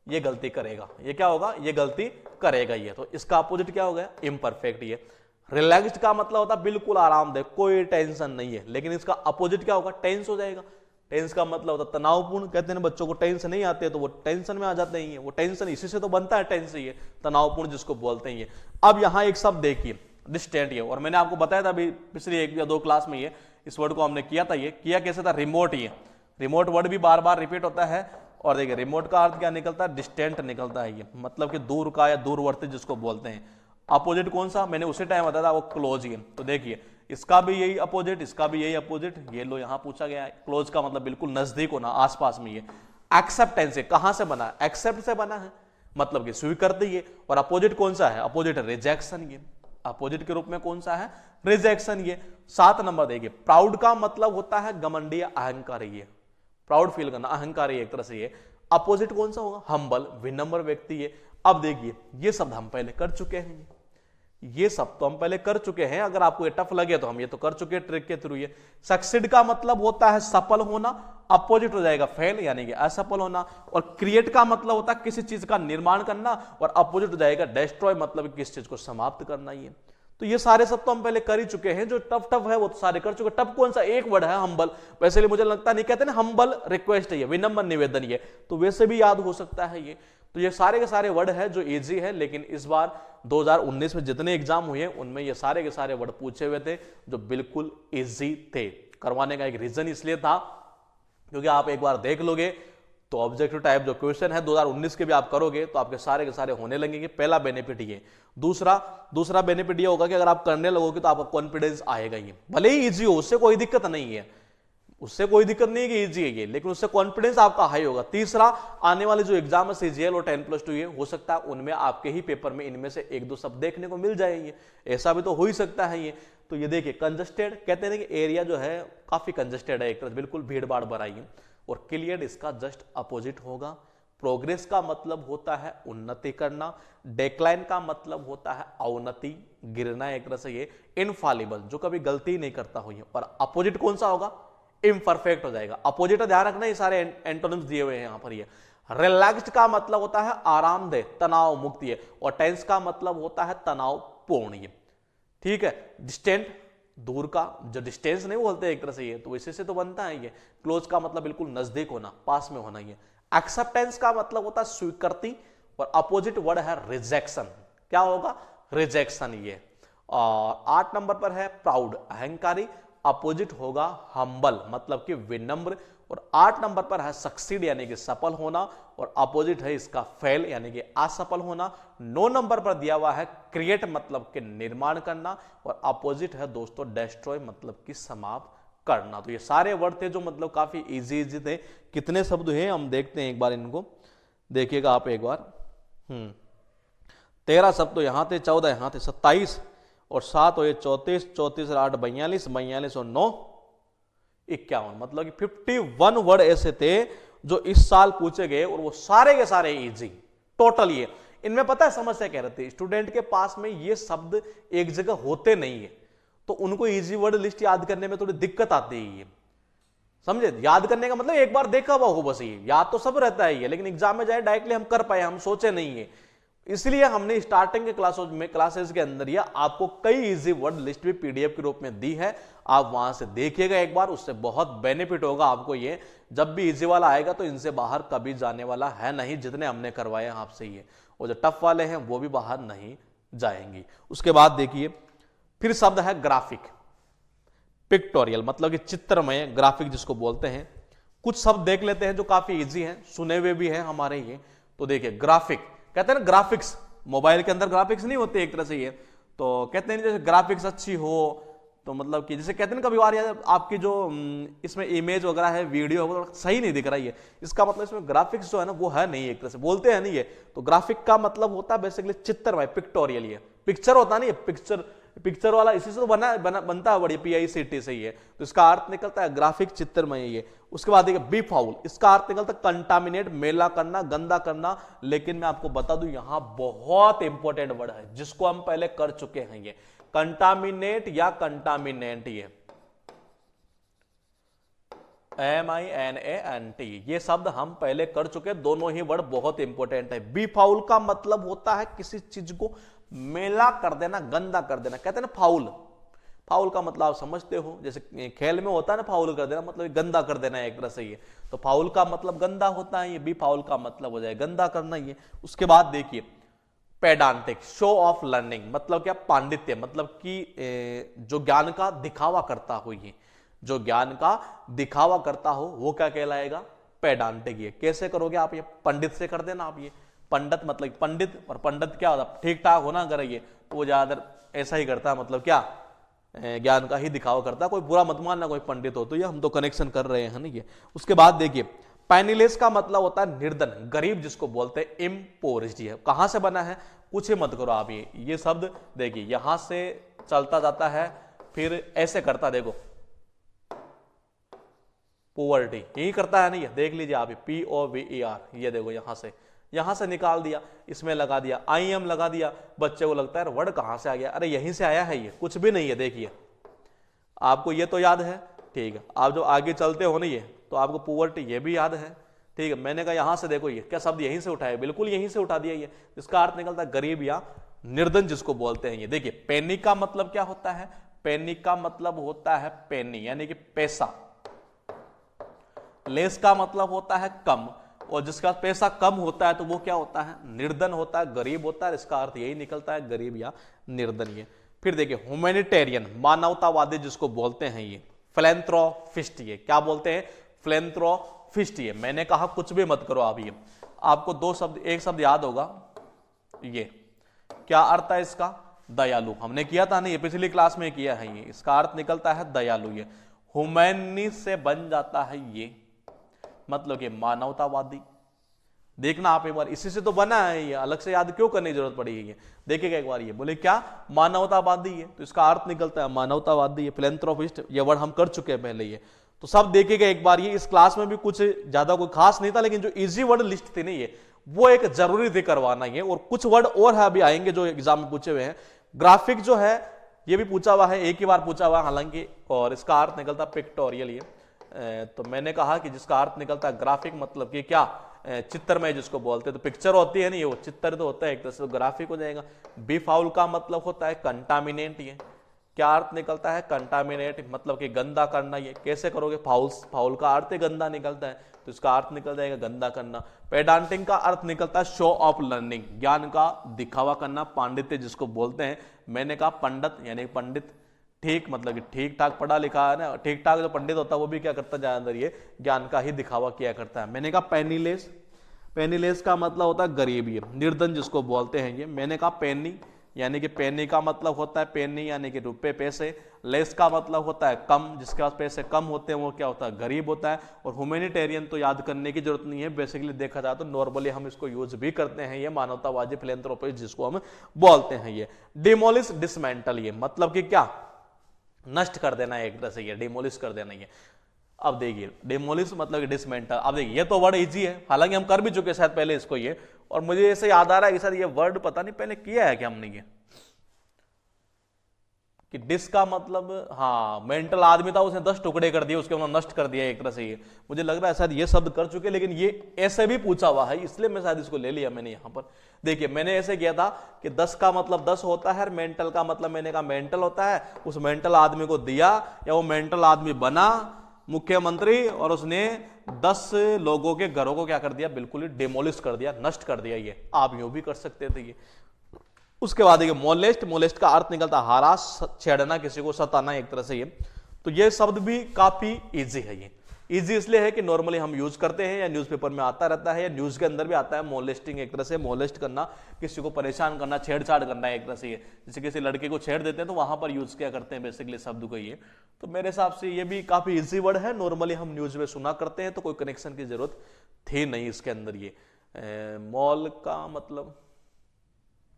ये गलती करेगा। ये क्या होगा? ये गलती करेगा ये, तो इसका अपोजिट क्या हो गया? इम्परफेक्ट ये। रिलैक्स्ड का मतलब होता है बिल्कुल आरामदेह, कोई टेंशन नहीं है, लेकिन इसका अपोजिट क्या होगा? टेंस हो जाएगा। टेंस का मतलब होता है तनावपूर्ण। कहते हैं बच्चों को टेंशन नहीं आते तो वो टेंशन में आ जाते हैं, वो टेंशन इसी से तो बनता है, टेंस ये तनावपूर्ण जिसको बोलते हैं ये। अब यहां एक शब्द देखिए डिस्टेंट ये, और मैंने आपको बताया था अभी पिछली 1 या 2 क्लास में, ये इस वर्ड को हमने किया था। ये किया कैसे था? रिमोट। ये रिमोट वर्ड भी बार बार रिपीट होता है, और देखिए रिमोट का अर्थ क्या निकलता है? डिस्टेंट निकलता है ये, मतलब कि दूर का या दूरवर्ती जिसको बोलते हैं। अपोजिट कौन सा? मैंने उसी टाइम बताया था, वो क्लोज ही। तो देखिए इसका भी यही अपोजिट, इसका भी यही अपोजिट, ये लो यहां पूछा गया है। क्लोज का मतलब बिल्कुल नजदीक होना, आसपास में ये। एक्सेप्टेंस कहां से बना है? एक्सेप्ट से बना है, मतलब कि स्वीकृति है। और अपोजिट कौन सा है? अपोजिट रिजेक्शन ये। अपोजिट के रूप में कौन सा है? रिजेक्शन ये। 7 नंबर देखिए, प्राउड का मतलब होता है घमंडी या अहंकारी ये, प्राउड फील करना, अहंकारी एक तरह से ये। अपोजिट कौन सा होगा? हम्बल, विनम्र व्यक्ति ये। अब देखिए ये शब्द हम पहले कर चुके हैं, ये सब तो हम पहले कर चुके हैं। अगर आपको ये टफ लगे तो हम ये तो कर चुके हैं ट्रिक के थ्रू ये। सक्सीड का मतलब होता है सफल होना, अपोजिट हो जाएगा फेल यानी कि असफल होना। और क्रिएट का मतलब होता है किसी चीज का निर्माण करना, और अपोजिट हो जाएगा डेस्ट्रॉय, मतलब किसी चीज को समाप्त करना ये। तो ये सारे सब तो हम पहले कर ही चुके हैं, जो टफ टफ है वो तो सारे कर चुके। टफ कौन सा? एक वर्ड है हम्बल, वैसे मुझे लगता नहीं, कहते ना हम्बल रिक्वेस्ट है ये, विनम्र निवेदन ये, तो वैसे भी याद हो सकता है ये। तो ये सारे के सारे वर्ड है जो इजी है, लेकिन इस बार 2019 में जितने एग्जाम हुए उनमें ये सारे के सारे वर्ड पूछे हुए थे जो बिल्कुल इजी थे। करवाने का एक रीजन इसलिए था क्योंकि आप एक बार देख लोगे तो ऑब्जेक्टिव टाइप जो क्वेश्चन है 2019 के भी आप करोगे तो आपके सारे के सारे होने लगेंगे। पहला बेनिफिट ये। दूसरा बेनिफिट ये होगा कि अगर आप करने लगोगे तो आपका कॉन्फिडेंस आएगा ही, भले ही इजी हो, उससे कोई दिक्कत नहीं है, उससे कोई दिक्कत नहीं है कि इजी है ये, लेकिन उससे कॉन्फिडेंस आपका हाई होगा। तीसरा, आने वाले जो एग्जाम है सीजीएल और 10+2 ये हो सकता है उनमें आपके ही पेपर में इनमें से 1-2 शब्द देखने को मिल जाएंगे, ऐसा भी तो हो ही सकता है ये। तो ये देखिए कंजस्टेड, कहते हैं कि एरिया जो है काफी कंजस्टेड है, एक तरह बिल्कुल भीड़ भाड़ भरा ही। और क्लियर इसका जस्ट अपोजिट होगा। प्रोग्रेस का मतलब होता है उन्नति करना, डेक्लाइन का मतलब होता है अवनति, गिरना एक तरह से ये। इनफॉलिबल, जो कभी गलती नहीं करता हो ये। और अपोजिट कौन सा होगा? इम्परफेक्ट हो जाएगा। अपोजिट ध्यान रखना, ये सारे एंटोनिम्स दिए हुए हैं यहां पर ये। रिलैक्स्ड का मतलब होता है आरामदेह, तनाव मुक्त ये। और टेंस का मतलब होता है तनाव पूर्ण ये। ठीक है। डिस्टेंट दूर का जो डिस्टेंस नहीं बोलते एक तरह से ये, तो इसी से तो बनता है ये। क्लोज का मतलब बिल्कुल नजदीक होना, पास में होना ये। एक्सेप्टेंस का मतलब होता है स्वीकृति, और अपोजिट वर्ड है रिजेक्शन। क्या होगा? रिजेक्शन ये। और 8 नंबर पर है प्राउड, अहंकारी, अपोजिट होगा हम्बल मतलब कि विनम्र। और 8 नंबर पर है सक्सीड यानी कि सफल होना, और अपोजिट है इसका फेल यानी कि असफल होना। 9 नंबर पर दिया हुआ है क्रिएट मतलब कि निर्माण करना, और अपोजिट है दोस्तों डेस्ट्रॉय मतलब कि समाप्त करना। तो ये सारे वर्ड थे जो मतलब काफी इजी थे। कितने शब्द हैं हम देखते हैं एक बार, इनको देखिएगा आप एक बार। 13 शब्द तो यहां थे, 14 यहां थे, 27 और 7 और ये 34, 34 और 8 42, 42 और 9 51, मतलब कि 51 वर्ड ऐसे थे जो इस साल पूछे गए, और वो सारे के सारे इजी टोटल। ये इनमें पता है समस्या क्या रहती है, स्टूडेंट के पास में ये शब्द एक जगह होते नहीं है, तो उनको इजी वर्ड लिस्ट याद करने में थोड़ी दिक्कत आती है। समझे? याद करने का मतलब एक बार देखा हुआ हो बस, ये याद तो सब रहता है ये, लेकिन एग्जाम में जाए डायरेक्टली हम कर पाए, हम सोचे नहीं है। इसलिए हमने स्टार्टिंग के क्लासेस के अंदर ये आपको कई इजी वर्ड लिस्ट भी पीडीएफ के रूप में दी है, आप वहां से देखिएगा एक बार, उससे बहुत बेनिफिट होगा आपको। ये जब भी इजी वाला आएगा तो इनसे बाहर कभी जाने वाला है नहीं, जितने हमने करवाए आपसे ये, और जो टफ वाले हैं वो भी बाहर नहीं जाएंगे। उसके बाद देखिए फिर शब्द है ग्राफिक, पिक्टोरियल मतलब कि चित्रमय, ग्राफिक जिसको बोलते हैं। कुछ शब्द देख लेते हैं जो काफी इजी हैं, सुने हुए भी हैं हमारे ये। तो देखिए ग्राफिक, कहते हैं ना ग्राफिक्स, मोबाइल के अंदर ग्राफिक्स नहीं होते एक तरह से ये, तो कहते हैं जैसे ग्राफिक्स अच्छी हो, तो मतलब कि जैसे कहते हैं ना कभी बार यार आपकी जो इसमें इमेज वगैरह है, वीडियो वगैरह सही नहीं दिख रही है, इसका मतलब इसमें ग्राफिक्स जो है ना वो है नहीं, एक तरह से बोलते हैं नहीं ये। तो ग्राफिक का मतलब होता है बेसिकली चित्रमय, पिक्टोरियल। ये पिक्चर होता नहीं है, पिक्चर वाला इसी से तो बनता है बढ़िया, PICT से ही है, तो इसका अर्थ निकलता है ग्राफिक, चित्रमय ये। उसके बाद देखिए बी फाउल, इसका अर्थ निकलता है कंटामिनेट, मेला करना, गंदा करना। लेकिन मैं आपको बता दूं यहां बहुत इंपॉर्टेंट वर्ड है जिसको हम पहले कर चुके हैं, ये कंटामिनेट या कंटामिनेंट, ये MINANT, ये शब्द हम पहले कर चुके, दोनों ही वर्ड बहुत इंपॉर्टेंट है। बी फाउल का मतलब होता है किसी चीज को मेला कर देना, गंदा कर देना, कहते हैं ना फाउल। फाउल का मतलब आप समझते हो, जैसे खेल में होता है ना फाउल कर देना, मतलब गंदा कर देना एक तरह से ये, तो फाउल का मतलब गंदा होता है, ये भी फाउल का मतलब हो जाए गंदा करना ये। उसके बाद देखिए पेडांटिक, शो ऑफ लर्निंग मतलब क्या? पांडित्य, मतलब कि जो ज्ञान का दिखावा करता हो, ये जो ज्ञान का दिखावा करता हो वो क्या कहलाएगा? पेडांटिक। ये कैसे करोगे आप? ये पंडित से कर देना आप, ये पंडित मतलब पंडित, और पंडित क्या होता है? ठीक ठाक होना अगर ये, तो वो ज्यादातर ऐसा ही करता है, मतलब क्या ज्ञान का ही दिखावा करता है। कोई बुरा मत मानना कोई पंडित हो तो, ये हम तो कनेक्शन कर रहे हैं ना ये। उसके बाद देखिए पैनिलेस का मतलब होता है निर्धन, गरीब जिसको बोलते हैं, इम्पोरिस्ड। है कहां से बना है? कुछ ही मत करो आप, ये शब्द देखिए यहां से चलता जाता है, फिर ऐसे करता, देखो पोवर्टी, यही करता है नहीं, देख लीजिए आप, POVER, ये देखो यहां से निकाल दिया, इसमें लगा दिया, IM लगा दिया। बच्चे को लगता है वर्ड कहां से आ गया? अरे यहीं से आया है, ये कुछ भी नहीं है। देखिए आपको ये तो याद है, ठीक है, आप जो आगे चलते हो नहीं है तो आपको पोवर्टी ये भी याद है, ठीक है। मैंने कहा यहां से देखो, ये क्या शब्द यहीं से उठाया? बिल्कुल यहीं से उठा दिया ये, इसका अर्थ निकलता है गरीब या निर्धन जिसको बोलते हैं ये। देखिए पेनी का मतलब क्या होता है? पेनी का मतलब होता है पेनी यानी कि पैसा। लेस का मतलब होता है कम, और जिसका पैसा कम होता है तो वो क्या होता है? निर्धन होता है, गरीब होता है। इसका अर्थ यही निकलता है गरीब या निर्धन ये। फिर देखिए ह्यूमैनिटेरियन, मानवतावादी जिसको बोलते हैं ये। फिलैंथ्रोपिस्ट, ये क्या बोलते हैं? फिलैंथ्रोपिस्ट। ये मैंने कहा कुछ भी मत करो आप, ये आपको दो शब्द, एक शब्द याद होगा, ये क्या अर्थ है इसका? दयालु। हमने किया था ना ये, पिछली क्लास में किया है ये। इसका अर्थ निकलता है दयालु। ये ह्यूमैनी से बन जाता है ये, मतलब कि मानवतावादी। देखना आप एक बार, इसी से तो बना है ये, अलग से याद क्यों करने की जरूरत पड़ी है? ये देखिएगा एक बार, ये बोले क्या? मानवतावादी है, तो इसका अर्थ निकलता है मानवतावादी। फिलैंथ्रोपिस्ट ये वर्ड हम कर चुके हैं पहले ये, तो सब देखिएगा एक बार। ये इस क्लास में भी कुछ ज्यादा कोई खास नहीं था, लेकिन जो इजी वर्ड लिस्ट थी नहीं ये, वो एक जरूरी थी करवाना ये। और कुछ वर्ड और है अभी आएंगे जो एग्जाम में पूछे हुए हैं। ग्राफिक जो है ये भी पूछा हुआ है, एक ही बार पूछा हुआ है हालांकि, और इसका अर्थ निकलता पिक्टोरियल ये। तो मैंने कहा कि जिसका अर्थ निकलता है ग्राफिक, मतलब कि क्या? चित्रमय जिसको बोलते हैं। तो पिक्चर होती है नहीं, वो चित्र तो होता है एक तरह से, तो ग्राफिक हो जाएगा। बी फाउल का मतलब होता है कंटामिनेंट ये, क्या अर्थ निकलता है? कंटामिनेट, मतलब कि गंदा करना। ये कैसे करोगे? फाउल्स, फाउल का अर्थ गंदा निकलता है, तो इसका अर्थ निकल जाएगा गंदा करना। पेडांटिंग का अर्थ निकलता है शो ऑफ लर्निंग, ज्ञान का दिखावा करना, पांडित्य जिसको बोलते हैं। मैंने कहा पंडित यानी पंडित, ठीक मतलब कि ठीक ठाक पढ़ा लिखा है ना, ठीक ठाक जो पंडित होता है वो भी क्या करता है ज्यादातर ये ज्ञान का ही दिखावा किया करता है। मैंने कहा पेनीलेस, पेनीलेस का मतलब होता है गरीब, ये निर्धन जिसको बोलते हैं ये। मैंने कहा पेनी, यानी कि पेनी का मतलब होता है पेनी यानी कि रुपए पैसे, लेस का मतलब होता है कम, जिसके पास पैसे कम होते हैं वो क्या होता है? गरीब होता है। और ह्यूमैनिटेरियन तो याद करने की जरूरत नहीं है, बेसिकली देखा जाए तो नॉर्मली हम इसको यूज भी करते हैं, ये मानवतावादी फिलैंथ्रोपिस्ट जिसको हम बोलते हैं ये। डिमोलिश, डिसमेंटल, ये मतलब कि क्या? नष्ट कर देना है एक तरह से, ये डिमोलिश कर देना ये। अब देखिए डिमोलिश मतलब कि डिसमेंटल। अब देखिए ये तो वर्ड इजी है, हालांकि हम कर भी चुके शायद पहले इसको ये, और मुझे ऐसे याद आ रहा है कि सर ये वर्ड पता नहीं पहले किया है कि हमने ये, कि डिस का मतलब हाँ मेंटल आदमी था, उसने 10 टुकड़े कर दिए, उसके बाद नष्ट कर दिया एक तरह से। ये मुझे लग रहा है शायद ये शब्द कर चुके, लेकिन ये ऐसे भी पूछा हुआ है इसलिए मैं शायद इसको ले लिया मैंने यहाँ पर। देखिए मैंने ऐसे किया था कि 10 का मतलब 10 होता है, मेंटल का मतलब मैंने कहा मेंटल होता है, उस मेंटल आदमी को दिया या वो मेंटल आदमी बना मुख्यमंत्री, और उसने 10 लोगों के घरों को क्या कर दिया? बिल्कुल ही डिमोलिश कर दिया, नष्ट कर दिया। ये आप यूं भी कर सकते थे ये। उसके बाद देखिए मोलेस्ट, मोलेस्ट का अर्थ निकलता है हारास, छेड़ना, किसी को सताना एक तरह से ये। तो ये शब्द भी काफी इजी है। ये इजी इसलिए है कि नॉर्मली हम यूज करते हैं, या न्यूज़पेपर में आता रहता है, या न्यूज के अंदर भी आता है। मोलेस्टिंग एक तरह से मोलेस्ट करना, किसी को परेशान करना, छेड़छाड़ करना एक तरह से ये। जैसे किसी लड़के को छेड़ देते हैं तो वहां पर यूज क्या करते हैं बेसिकली शब्द को ये। तो मेरे हिसाब से ये भी काफी इजी वर्ड है, नॉर्मली हम न्यूज में सुना करते हैं, तो कोई कनेक्शन की जरूरत थी नहीं इसके अंदर ये। मॉल का मतलब,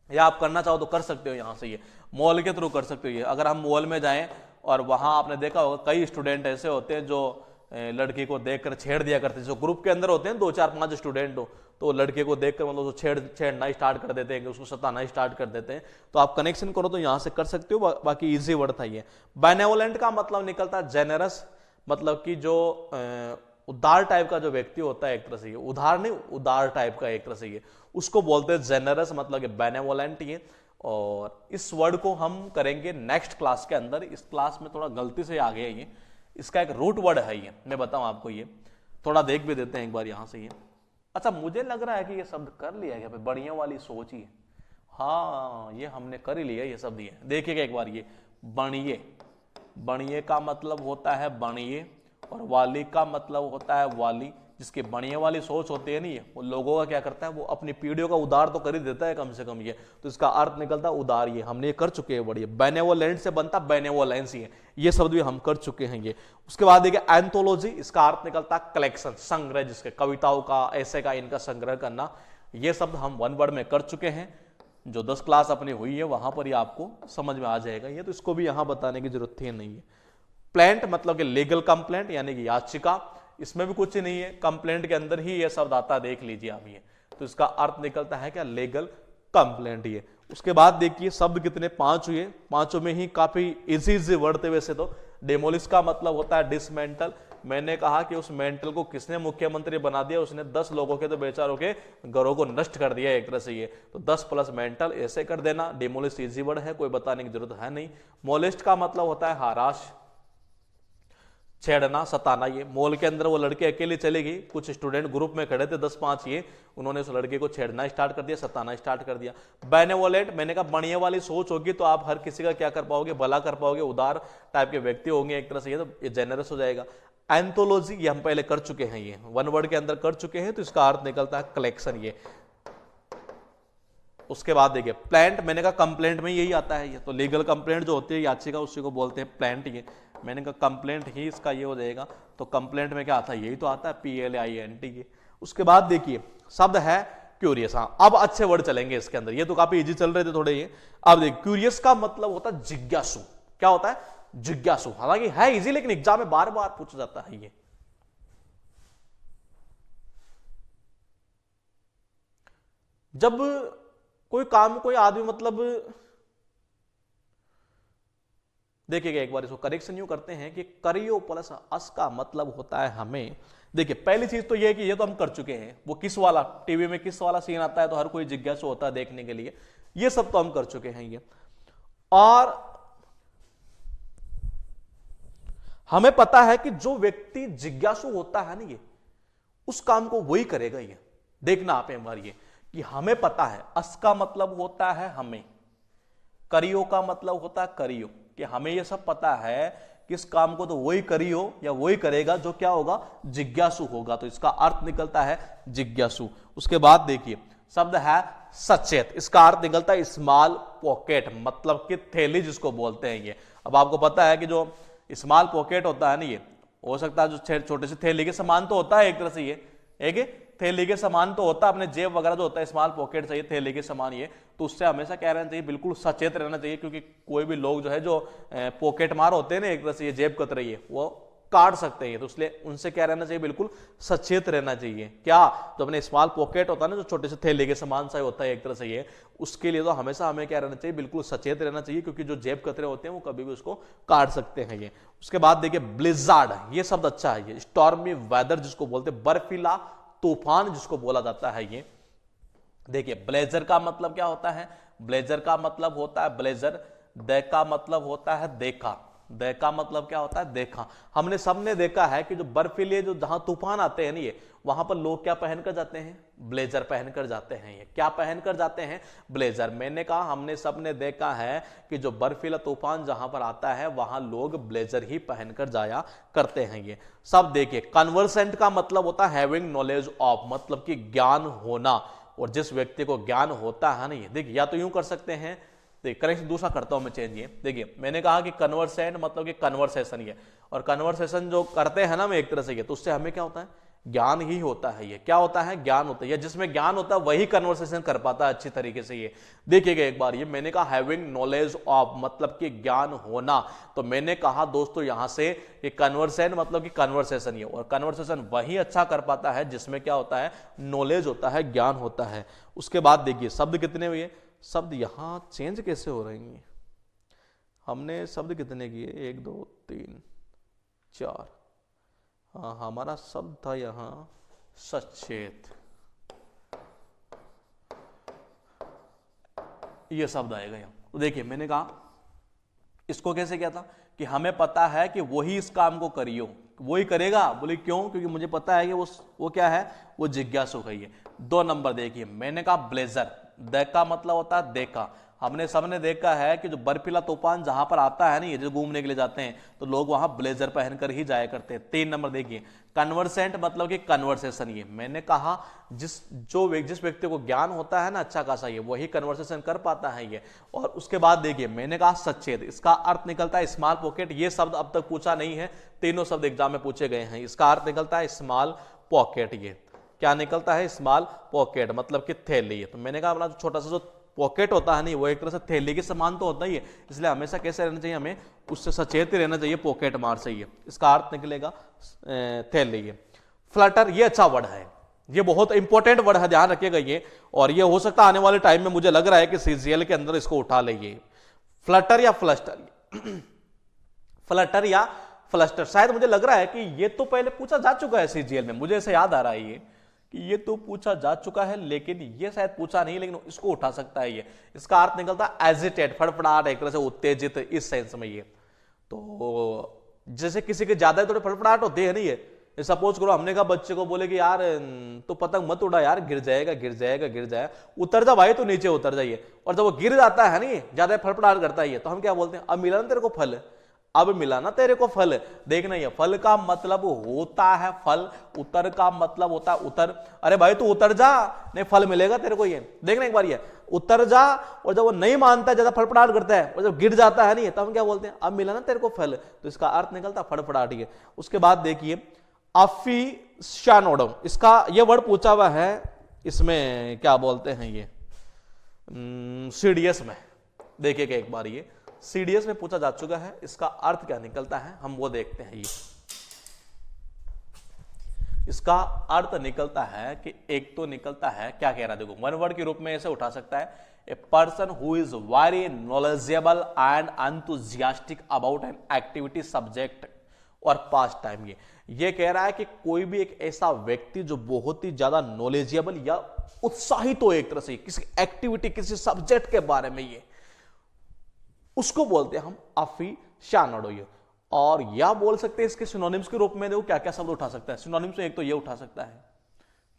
या आप करना चाहो तो कर सकते हो, यहां से ये मॉल के थ्रू कर सकते हो ये। अगर हम मॉल में जाएं और वहां आपने देखा होगा कई स्टूडेंट ऐसे होते हैं जो लड़की को देखकर छेड़ दिया करते हैं, जो ग्रुप के अंदर होते हैं 2 4 5 स्टूडेंट हो, तो लड़के को देखकर मतलब छेड़ना स्टार्ट कर देते हैं, उसको सताना स्टार्ट कर देते हैं। तो आप कनेक्शन करो तो यहां से कर सकते हो, बाकी इजी वर्ड था ये। बेनेवोलेंट का मतलब निकलता है जेनरस, मतलब कि जो उदार टाइप का जो व्यक्ति होता है एक तरह से ये, उधार नहीं उदार टाइप का एक तरह से ये, उसको बोलते हैं जेनरस, मतलब कि बेनेवोलेंट ये। और इस वर्ड को हम करेंगे नेक्स्ट क्लास के अंदर। इस क्लास में थोड़ा गलती से आ गया ये, इसका एक रूट वर्ड है ये, मैं बताऊं आपको ये, थोड़ा देख भी देते हैं एक बार यहां से ये। अच्छा मुझे लग रहा है कि ये शब्द कर लिया है, बढ़िया वाली सोच ही है। हाँ ये हमने कर ही लिया ये शब्द, ये देखिएगा एक बार ये बणिए। बणिए का मतलब होता है बणिए, और वाली का मतलब होता है वाली। जिसके बढ़िया वाली सोच होती है नहीं, वो लोगों का क्या करता है, वो अपनी पीढ़ियों का उदार तो कर ही देता है कम से कम ये। तो इसका अर्थ निकलता है उदार, ये हमने ये कर चुके हैं बढ़िया। बेनेवोलेंट से बनता बेनेवोलेंस, ये शब्द भी हम कर चुके हैं ये। उसके बाद देखिए एंथोलॉजी, इसका अर्थ निकलता है कलेक्शन, संग्रह, जिसके कविताओं का ऐसे का इनका संग्रह करना। ये शब्द हम 1 वर्ड में कर चुके हैं, जो 10 क्लास अपनी हुई है वहां पर ही आपको समझ में आ जाएगा ये, तो इसको भी यहां बताने की जरूरत ही नहीं है। प्लेंट मतलब कि लीगल कंप्लेंट यानी कि याचिका, इसमें भी कुछ नहीं है, कंप्लेंट के अंदर ही ये शब्द आता है, देख लीजिए आप ये। तो इसका अर्थ निकलता है क्या? लीगल कंप्लेंट ये। उसके बाद देखिए शब्द कितने 5 हुए, 5 में ही काफी इजी वर्ड थे वैसे तो। डेमोलिश का मतलब होता है डिसमेंटल। मैंने कहा कि उस मेंटल को किसने मुख्यमंत्री बना दिया, उसने 10 लोगों के तो बेचारों के घरों को नष्ट कर दिया एक तरह से ये। तो 10 प्लस मेंटल ऐसे कर देना। डेमोलिश इजी वर्ड है, कोई बताने की जरूरत है नहीं। मोलेस्ट का मतलब होता है हाराश, छेड़ना, सताना ये। मॉल के अंदर वो लड़के अकेले चले गई, कुछ स्टूडेंट ग्रुप में खड़े थे 10-5 ये, उन्होंने उस लड़के को छेड़ना स्टार्ट कर दिया, सताना स्टार्ट कर दिया। बेनेवोलेंट, मैंने कहा बढ़िया वाली सोच होगी तो आप हर किसी का क्या कर पाओगे, भला कर पाओगे, उदार टाइप के व्यक्ति होंगे एक तरह से ये, तो ये जेनरस हो जाएगा। एंथोलॉजी ये हम पहले कर चुके हैं, ये 1 वर्ड के अंदर कर चुके हैं, तो इसका अर्थ निकलता है कलेक्शन ये। उसके बाद देखिए प्लांट, मैंने कहा कंप्लेंट में यही आता है ये, तो लीगल कंप्लेंट जो होती है याचिका उसी को बोलते हैं प्लांट ये। मैंने कहा कंप्लेंट ही इसका ये हो जाएगा, तो कंप्लेंट में क्या आता है, यही तो आता है PLAINT ये। उसके बाद देखिए शब्द है क्यूरियस। हाँ अब अच्छे वर्ड चलेंगे इसके अंदर, ये तो काफी इजी चल रहे थे थोड़े ये। अब देखिए क्यूरियस का मतलब होता है जिज्ञासु। क्या होता है? जिज्ञासु। हालांकि है इजी लेकिन एग्जाम में बार बार पूछा जाता है ये। जब कोई काम कोई आदमी मतलब, देखिएगा एक बार इसको करेक्शन यूं करते हैं कि करियो प्लस अस का मतलब होता है हमें। देखिए पहली चीज तो ये है कि ये तो हम कर चुके हैं, वो किस वाला, टीवी में किस वाला सीन आता है तो हर कोई जिज्ञासु होता है देखने के लिए, ये सब तो हम कर चुके हैं ये। और हमें पता है कि जो व्यक्ति जिज्ञासु होता है ना, ये उस काम को वही करेगा। ये देखना आप एक बार, ये कि हमें पता है, अस का मतलब होता है हमें, करियो का मतलब होता है करियो, कि हमें ये सब पता है कि इस काम को तो वही करियो या वही करेगा जो क्या होगा, जिज्ञासु होगा। तो इसका अर्थ निकलता है जिज्ञासु। उसके बाद देखिए शब्द है सचेत, इसका अर्थ निकलता है स्मॉल पॉकेट, मतलब कि थैली जिसको बोलते हैं ये। अब आपको पता है कि जो स्मॉल पॉकेट होता है ना, ये हो सकता है जो छोटे से थैली के समान तो होता है एक तरह से, ये एक थैली के समान तो होता है, अपने जेब वगैरह जो होता है स्मॉल पॉकेट चाहिए थैली के समान ये, तो उससे हमेशा क्या रहना चाहिए, बिल्कुल सचेत रहना चाहिए। क्योंकि कोई भी लोग जो है जो पॉकेट मार होते हैं ना, एक तरह से ये जेब कतरे है, वो काट सकते हैं, तो इसलिए उनसे क्या रहना चाहिए, बिल्कुल सचेत रहना चाहिए। क्या, जो अपने स्मॉल पॉकेट होता है ना, जो छोटे से थैले के समान सा होता है एक तरह से ये, उसके लिए तो हमेशा हमें क्या रहना चाहिए, बिल्कुल सचेत रहना चाहिए। क्योंकि जो जेब कतरे होते हैं वो कभी भी उसको काट सकते हैं ये। उसके बाद देखिए ब्लिज़ार्ड, ये शब्द अच्छा है, ये स्टॉर्मी वेदर जिसको बोलते हैं, बर्फीला तूफान जिसको बोला जाता है ये। देखिए ब्लेजर का मतलब क्या होता है, ब्लेजर का मतलब होता है ब्लेजर, द का मतलब होता है देखा, द का मतलब क्या होता है, देखा। हमने सबने देखा है कि जो बर्फीले जो जहां तूफान आते हैं ना, ये वहां पर लोग क्या पहनकर जाते हैं, ब्लेजर पहनकर जाते हैं। ये क्या पहनकर जाते हैं, ब्लेजर। मैंने कहा हमने सबने देखा है कि जो बर्फीला तूफान जहां पर आता है वहां लोग ब्लेजर ही पहनकर जाया करते हैं। ये सब देखिए कन्वर्सेंट का मतलब होता है हैविंग नॉलेज ऑफ, मतलब कि ज्ञान होना। और जिस व्यक्ति को ज्ञान होता है ना, ये देखिए या तो यूं कर सकते हैं, करेक्शन दूसरा करता हूं मैं चेंज। ये देखिए मैंने कहा कि कन्वर्सेंट मतलब कि कन्वर्सेशन, ये और कन्वर्सेशन जो करते हैं ना, मैं एक तरह से ये, तो उससे हमें क्या होता है, ज्ञान ही होता है। ये क्या होता है, ज्ञान होता है। ये जिसमें ज्ञान होता है वही कन्वर्सेशन कर पाता है अच्छी तरीके से। ये देखिएगा एक बार, ये मैंने कहा हैविंग नॉलेज ऑफ मतलब कि ज्ञान होना, तो मैंने कहा दोस्तों यहां से कि कन्वर्सेंट मतलब कि कन्वर्सेशन, ये और कन्वर्सेशन वही अच्छा कर पाता है जिसमें क्या होता है, नॉलेज होता है, ज्ञान होता है। उसके बाद देखिए शब्द कितने हुए, शब्द यहां चेंज कैसे हो रहे हैं, हमने शब्द कितने किए, 1 2 3 4, हाँ हमारा शब्द था यहां सचेत, ये शब्द आएगा यहां। तो देखिए मैंने कहा इसको कैसे किया था कि हमें पता है कि वही इस काम को करियो, वही करेगा। बोले क्यों, क्योंकि मुझे पता है कि वो क्या है, वो जिज्ञासु है। ये 2 नंबर देखिए मैंने कहा ब्लेजर, द का मतलब होता है देखा। हमने सबने देखा है कि जो बर्फीला तूफान जहां पर आता है ना, ये जो घूमने के लिए जाते हैं तो लोग वहां ब्लेजर पहनकर ही जाया करते हैं। 3 नंबर देखिए कन्वर्सेंट मतलब कि कन्वर्सेशन, ये मैंने कहा जिस व्यक्ति को ज्ञान होता है ना अच्छा खासा, ये वही कन्वर्सेशन कर पाता है ये। और उसके बाद देखिए मैंने कहा सचेत, इसका अर्थ निकलता है स्मॉल पॉकेट। ये शब्द अब तक पूछा नहीं है, तीनों शब्द एग्जाम में पूछे गए हैं। इसका अर्थ निकलता है स्मॉल पॉकेट। ये क्या निकलता है, स्मॉल पॉकेट मतलब कि थैली। तो मैंने कहा अपना छोटा सा जो पॉकेट होता है नहीं, वो एक तरह से थैली के समान तो होता ही है, इसलिए हमेशा कैसे रहना चाहिए, हमें उससे सचेत ही रहना चाहिए, पॉकेट मार चाहिए। इसका अर्थ निकलेगा थैली। फ्लटर, ये अच्छा वर्ड है, ये बहुत इंपॉर्टेंट वर्ड है, ध्यान रखिएगा ये। और ये हो सकता है आने वाले टाइम में, मुझे लग रहा है कि सीजीएल के अंदर इसको उठा लेंगे। फ्लटर या फ्लस्टर, फ्लटर या फ्लस्टर, शायद मुझे लग रहा है कि ये तो पहले पूछा जा चुका है सीजीएल में, मुझे ऐसे याद आ रहा है ये तो पूछा जा चुका है, लेकिन ये शायद पूछा नहीं, लेकिन इसको उठा सकता है ये। इसका अर्थ निकलता है एजिटेट, फड़फड़ाहट, एक तरह से उत्तेजित, इस सेंस में ये। तो जैसे किसी के ज्यादा थोड़े फड़फड़ाहट होते हैं नहीं, ये सपोज करो हमने कहा बच्चे को बोले कि यार तो पतंग मत उड़ा यार, गिर जाएगा गिर जाएगा गिर जाएगा, उतर जा भाई तो नीचे उतर जाइए। और जब वो गिर जाता है नहीं, ज्यादा फड़फड़ाहट करता है, तो हम क्या बोलते हैं, अब मिला ना तेरे को फल, अब मिला ना तेरे को फल। देखना ये फल का मतलब होता है फल, उतर का मतलब होता है उतर। अरे भाई तू उतर जा, नहीं फल मिलेगा तेरे को। ये देखना एक बार, ये उतर जा, और जब वो नहीं मानता है, ज्यादा फड़फड़ाहट करता है, और जब गिर जाता है नहीं, तब हम क्या बोलते हैं, अब मिला ना तेरे को फल। तो इसका अर्थ निकलता फड़फड़ाहट। ये उसके बाद देखिए अफिशनोडो, इसका ये वर्ड पूछा हुआ है, इसमें क्या बोलते हैं ये सीडीएस में, देखिएगा एक बार, ये सीडीएस में पूछा जा चुका है। इसका अर्थ क्या निकलता है हम वो देखते हैं। ये इसका अर्थ निकलता है कि एक तो निकलता है, क्या कह रहा है देखो, वन वर्ड के रूप में ऐसे उठा सकता है, a person who is very knowledgeable and enthusiastic about an activity, subject और पास्ट टाइम। ये कह रहा है कि कोई भी एक ऐसा व्यक्ति जो बहुत ही ज्यादा नॉलेजेबल या उत्साहित हो एक तरह से किसी एक्टिविटी, किसी सब्जेक्ट के बारे में, ये उसको बोलते हैं हम अफिशनोडो। और या बोल सकते हैं इसके सिनोनिम्स के रूप में देखो क्या क्या शब्द उठा सकता है। सिनोनिम्स में एक तो ये उठा सकता है,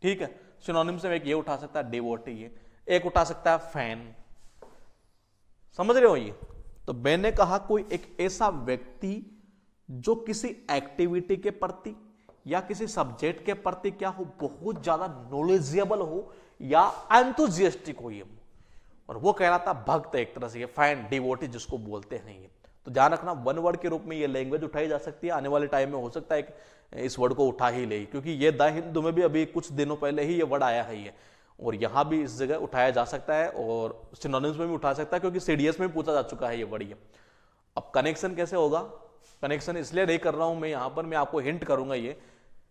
ठीक है, सिनोनिम्स में एक ये उठा सकता है डिवोटी, ये एक उठा सकता है फैन, समझ रहे हो ये। तो मैंने कहा कोई एक ऐसा व्यक्ति जो किसी एक्टिविटी के प्रति या किसी सब्जेक्ट के प्रति क्या हो, बहुत ज्यादा नॉलेजेबल हो या एंथुसियास्टिक हो ये, और वो कह रहा था भक्त एक तरह से, ये फैन डिवोटी जिसको बोलते हैं ये। तो ध्यान रखना वन वर्ड के रूप में ये लैंग्वेज उठाई जा सकती है, आने वाले टाइम में हो सकता है इस वर्ड को उठा ही ले, क्योंकि ये द हिंदू में भी अभी कुछ दिनों पहले ही ये वर्ड आया है ये, और यहां भी इस जगह उठाया जा सकता है और सिनोनिम्स में भी उठा सकता है, क्योंकि सीडीएस में पूछा जा चुका है ये वर्ड ये। अब कनेक्शन कैसे होगा, कनेक्शन इसलिए नहीं कर रहा हूं मैं यहां पर, मैं आपको हिंट करूंगा। ये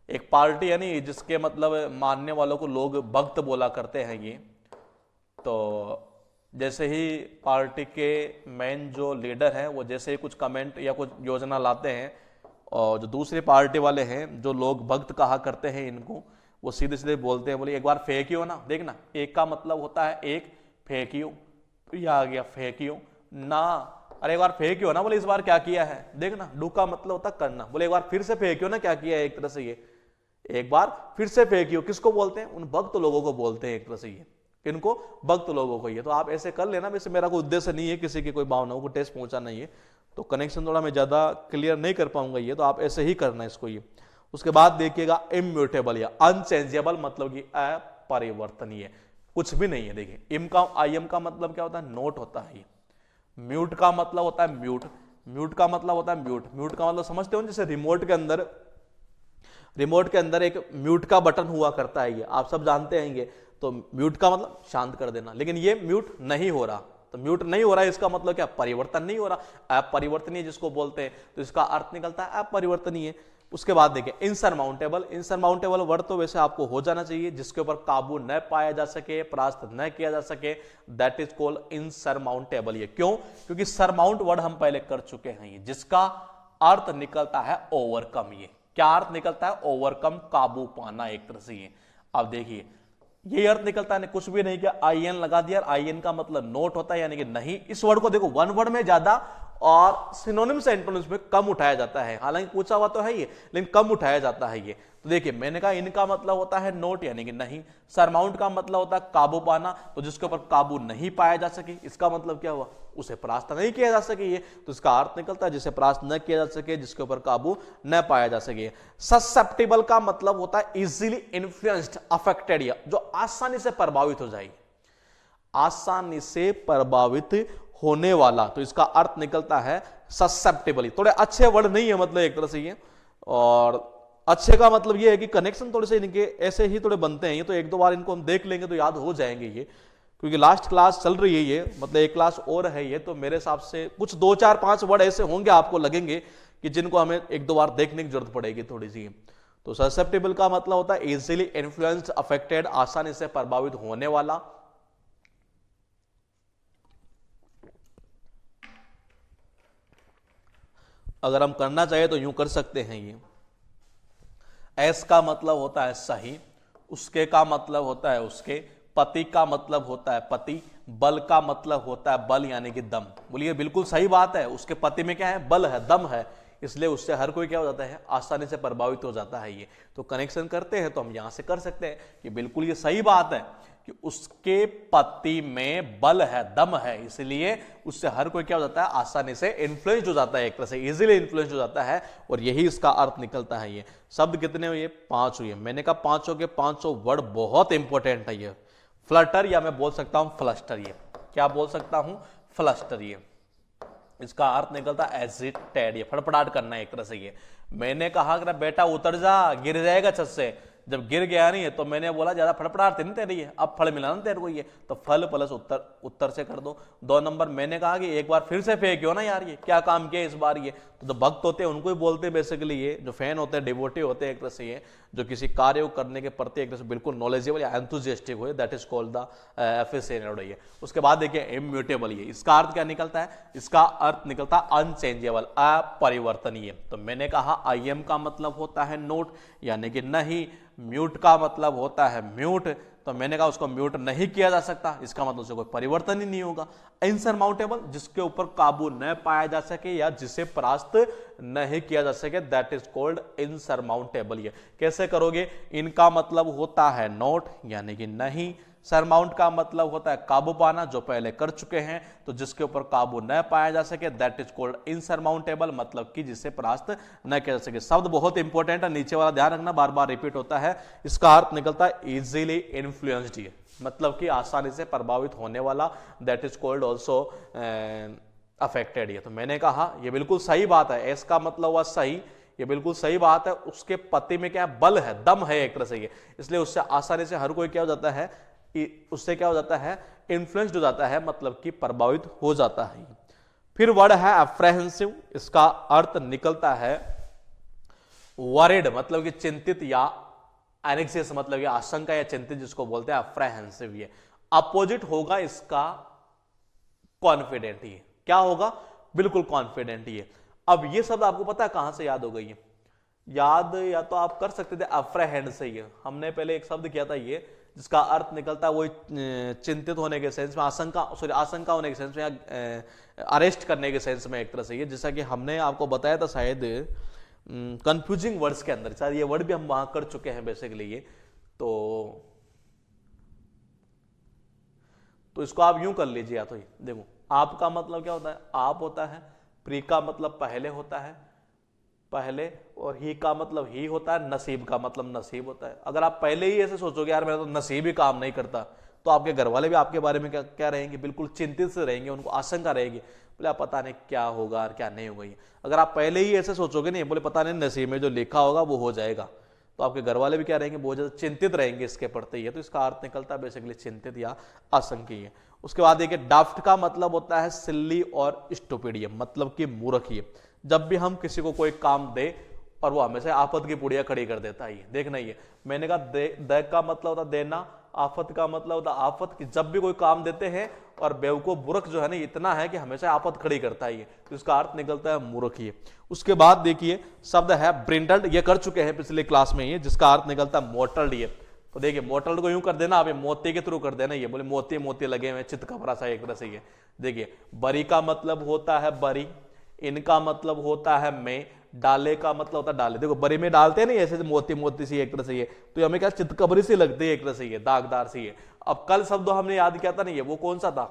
एक पार्टी है नहीं जिसके मतलब मानने वालों को लोग भक्त बोला करते हैं ये, तो जैसे ही पार्टी के मेन जो लीडर हैं वो जैसे ही कुछ कमेंट या कुछ योजना लाते हैं, और जो दूसरे पार्टी वाले हैं जो लोग भक्त कहा करते हैं इनको, वो सीधे सीधे बोलते हैं, बोले एक बार फेंकियो ना, देखना एक का मतलब होता है एक, फेंकियो, ये आ गया फेंकियो ना, अरे एक बार फेंकियो ना, बोले इस बार क्या किया है, देखना डू का मतलब होता करना, बोले एक बार फिर से फेंकियो ना, क्या किया है, एक तरह से ये एक बार फिर से फेंकियो, किसको बोलते हैं, उन भक्त लोगों को बोलते हैं एक तरह से ये, इनको भक्त लोगों को ये। तो आप ऐसे कर लेना, वैसे मेरा कोई उद्देश्य नहीं है किसी की कोई भावनाओं को ठेस पहुंचाना, ये तो कनेक्शन थोड़ा मैं ज्यादा क्लियर नहीं कर पाऊंगा ये, तो आप ऐसे ही करना इसको ये। उसके बाद देखिएगा इम्यूटेबल या अनचेंजेबल, मतलब कि अपरिवर्तनीय, कुछ भी नहीं है। देखिए इम का आई एम का मतलब क्या होता है, नोट होता है ये। म्यूट का मतलब होता है म्यूट, म्यूट का मतलब होता है म्यूट, म्यूट का मतलब समझते हो जैसे रिमोट के अंदर एक म्यूट का बटन हुआ करता है, ये आप सब जानते हैं ये। तो म्यूट का मतलब शांत कर देना, लेकिन ये म्यूट नहीं हो रहा, तो म्यूट नहीं हो रहा है इसका मतलब क्या, परिवर्तन नहीं हो रहा, अपरिवर्तनीय जिसको बोलते हैं, तो इसका अर्थ निकलता है अपरिवर्तनीय। उसके बाद देखिए इनसरमाउंटेबल, इनसरमाउंटेबल वर्ड तो वैसे आपको हो जाना चाहिए, जिसके ऊपर काबू न पाया जा सके, परास्त न किया जा सके, दैट इज कॉल्ड इनसरमाउंटेबल। ये क्यों, क्योंकि सरमाउंट वर्ड हम पहले कर चुके हैं ये, जिसका अर्थ निकलता है ओवरकम। ये क्या अर्थ निकलता है, ओवरकम, काबू पाना एक तरह से ये। अब देखिए ये अर्थ निकलता है, कुछ भी नहीं किया, आई एन लगा दिया, आई एन का मतलब नोट होता है यानी कि नहीं। इस वर्ड को देखो वन वर्ड में ज्यादा और सिनोनिम्स एंटोनिम्स में कम उठाया जाता है, हालांकि पूछा हुआ तो है ये, लेकिन कम उठाया जाता है ये। तो देखिए मैंने कहा इनका मतलब होता है नोट यानी कि नहीं, सरमाउंट का मतलब होता है काबू पाना, तो जिसके ऊपर काबू नहीं पाया जा सके, इसका मतलब क्या हुआ, उसे परास्त नहीं किया जा सके ये, तो इसका अर्थ निकलता है जिसे परास्त न किया जा सके, जिसके ऊपर काबू न पाया जा सके। ससेप्टेबल का मतलब होता है इजीली इन्फ्लुएंस्ड, अफेक्टेड, या जो आसानी से प्रभावित हो जाए, आसानी से प्रभावित होने वाला, तो इसका अर्थ निकलता है ससेप्टेबल। थोड़े अच्छे वर्ड नहीं है मतलब एक तरह से ये, और अच्छे का मतलब ये है कि कनेक्शन थोड़े से इनके ऐसे ही थोड़े बनते हैं ये, तो एक दो बार इनको हम देख लेंगे तो याद हो जाएंगे ये, क्योंकि लास्ट क्लास चल रही है ये, मतलब एक क्लास और है ये, तो मेरे हिसाब से कुछ 2 4 5 वर्ड ऐसे होंगे आपको लगेंगे कि जिनको हमें एक दो बार देखने की जरूरत पड़ेगी थोड़ी सी। तो ससेप्टेबल का मतलब होता है इजीली इन्फ्लुएंस्ड, अफेक्टेड, आसानी से प्रभावित होने वाला। अगर हम करना चाहे तो यूं कर सकते हैं ये। एस का मतलब होता है सही, उसके का मतलब होता है उसके, पति का मतलब होता है पति, बल का मतलब होता है बल यानी कि दम। बोलिए बिल्कुल सही बात है, उसके पति में क्या है, बल है, दम है, इसलिए उससे हर कोई क्या हो जाता है, आसानी से प्रभावित हो जाता है ये। तो कनेक्शन करते हैं तो हम यहां से कर सकते हैं कि बिल्कुल ये सही बात है कि उसके पति में बल है, दम है, इसलिए उससे हर कोई क्या हो जाता है, आसानी से इन्फ्लुएंस हो जाता है, एक तरह से इजीली इन्फ्लुएंस हो जाता है, और यही इसका अर्थ निकलता है ये। शब्द कितने हुए, 5 हुए। मैंने कहा 500 के 500 वर्ड बहुत इंपॉर्टेंट है ये। फ्लटर या मैं बोल सकता हूं फ्लस्टर, ये क्या बोल सकता हूं, फ्लस्टर, ये इसका अर्थ निकलता है एजिटेड, ये फड़फड़ाहट करना है एक तरह से ये। मैंने कहा कि बेटा उतर जा, गिर जाएगा छत से, जब गिर गया नहीं है तो मैंने बोला ज्यादा फड़फड़ाहट नहीं तेरी है, अब फल मिला ना तेरे को ये, तो फल प्लस उत्तर, उत्तर से कर दो। 2 नंबर मैंने कहा कि एक बार फिर से फेंकियो ना यार, ये क्या काम किया इस बार ये। तो जो भक्त होते हैं उनको ही बोलते हैं बेसिकली ये, जो फैन होते हैं, डिवोटी होते हैं एक तरह से ये, जो किसी कार्य को करने के प्रति एक तरह से बिल्कुल नॉलेजेबल या एंथुसियास्टिक हो, that is called the efficient. ये उसके बाद देखिए इम्यूटेबल, ये इसका अर्थ क्या निकलता है, इसका अर्थ निकलता है अनचेंजेबल, अपरिवर्तनीय। तो मैंने कहा आई एम का मतलब होता है नोट यानी कि नहीं, म्यूट का मतलब होता है म्यूट, तो मैंने कहा उसको म्यूट नहीं किया जा सकता, इसका मतलब उससे कोई परिवर्तन ही नहीं होगा। इनसरमाउंटेबल, जिसके ऊपर काबू न पाया जा सके या जिसे परास्त नहीं किया जा सके, दैट इज कॉल्ड इनसरमाउंटेबल। ये कैसे करोगे? इनका मतलब होता है नॉट यानी कि नहीं, सरमाउंट का मतलब होता है काबू पाना, जो पहले कर चुके हैं, तो जिसके ऊपर काबू न पाया जा सके दैट इज कॉल्ड इनसरमाउंटेबल, मतलब कि जिसे परास्त न किया जा सके। शब्द बहुत इंपॉर्टेंट है, नीचे वाला ध्यान रखना, बार बार रिपीट होता है। इसका अर्थ निकलता है इजीली इन्फ्लुएंस्ड, मतलब कि आसानी से प्रभावित होने वाला, that is called also affected. ये तो मैंने कहा ये बिल्कुल सही बात है, एस का मतलब हुआ सही, ये बिल्कुल सही बात है। उसके पति में क्या बल है, दम है एक तरह से, ये इसलिए उससे आसानी से हर कोई क्या हो जाता है, उससे क्या हो जाता है, इन्फ्लुएंस्ड हो जाता है, मतलब कि प्रभावित हो जाता है। फिर वर्ड है अप्रहेंसिव, इसका अर्थ निकलता है वरिड, मतलब कि चिंतित, या एनेक्सियस मतलब कि आशंका या चिंतित, जिसको बोलते हैं अप्रहेंसिव। ये अपोजिट होगा इसका कॉन्फिडेंट। ये क्या होगा? बिल्कुल कॉन्फिडेंट। ये अब ये शब्द आपको पता है कहां से याद हो गई है? याद या तो आप कर सकते थे अप्रहेंड से, ये हमने पहले एक शब्द किया था ये, जिसका अर्थ निकलता है वो चिंतित होने के सेंस में, आशंका होने के सेंस में, या अरेस्ट करने के सेंस में एक तरह से। ये जैसा कि हमने आपको बताया था शायद कंफ्यूजिंग वर्ड्स के अंदर, शायद ये वर्ड भी हम वहां कर चुके हैं बेसिकली। ये तो इसको आप यूं कर लीजिए, या तो ये देखो, आप का मतलब क्या होता है? आप होता है, प्री का मतलब पहले होता है, पहले, और ही का मतलब ही होता है, नसीब का मतलब नसीब होता है। अगर आप पहले ही ऐसे सोचोगे यार मेरा तो नसीब ही काम नहीं करता, तो आपके घर वाले भी आपके बारे में क्या रहेंगे? बिल्कुल चिंतित से रहेंगे, उनको आशंका रहेगी, बोले पता नहीं क्या होगा और क्या नहीं होगा। अगर आप पहले ही ऐसे सोचोगे नहीं, बोले पता नहीं नसीब में जो लिखा होगा वो हो जाएगा, तो आपके घर वाले भी क्या रहेंगे? बहुत ज्यादा चिंतित रहेंगे इसके प्रति। है तो इसका अर्थ निकलता है बेसिकली चिंतित या आशंकीय। उसके बाद देखिए डाफ्ट का मतलब होता है सिल्ली और स्टूपिड, मतलब कि मूर्ख। जब भी हम किसी को कोई काम दे और वो हमेशा आफत की पुड़िया खड़ी कर देता है, देखना ही है। मैंने कहा दे का मतलब होता देना, आफत का मतलब होता आफत की। जब भी कोई काम देते हैं और बेवकूफ बुरक जो है ना इतना है कि हमेशा आफत खड़ी करता है, तो इसका अर्थ निकलता है मूर्ख। उसके बाद देखिए शब्द है ब्रिंडल्ड, ये कर चुके हैं पिछले क्लास में, ये जिसका अर्थ निकलता है मोटल्ड। तो देखिए मोटल्ड को यूं कर देना, अब मोती के थ्रू कर देना, ये बोले मोती मोती लगे हुए चित कपड़ा सा एक तरह से। ये देखिए बरी का मतलब होता है बरी, इनका मतलब होता है में, डाले का मतलब होता है डाले। देखो बरी में डालते हैं ना ऐसे मोती मोती सी एक तरह से, ये तो हमें क्या चितकबरी सी लगती है एक तरह से, ये दागदार सी है। अब कल शब्द हमने याद किया था ना, ये वो कौन सा था?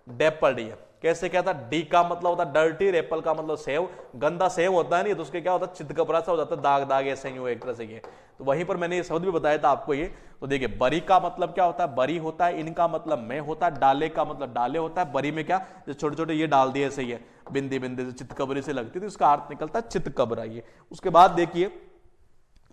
डेपर्ड। ये कैसे क्या था? डी का मतलब होता है डर्टी, रेपल का मतलब सेव, गंदा सेव होता है नहीं तो उसके क्या होता है चितकबरा सा हो जाता है, दाग दाग ऐसे ही एक तरह से। ये तो वहीं पर मैंने ये शब्द भी बताया था आपको। ये तो देखिए बरी का मतलब क्या होता है? बरी होता है, इनका मतलब में होता है, डाले का मतलब डाले होता है, बरी में क्या छोटे छोटे ये डाल दिए ऐसे, ही बिंदी बिंदी से चितकबरी से लगती है, तो इसका अर्थ निकलता है चितकबरा। ये उसके बाद देखिए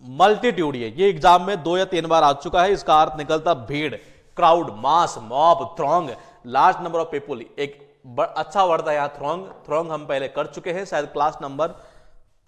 मल्टीट्यूड, ये एग्जाम में 2 या 3 बार आ चुका है, इसका अर्थ निकलता भीड़, crowd, mass, mob, throng, large number of people. एक अच्छा वर्ड था यहाँ थ्रॉन्ग, थ्रॉन्ग हम पहले कर चुके हैं, शायद क्लास नंबर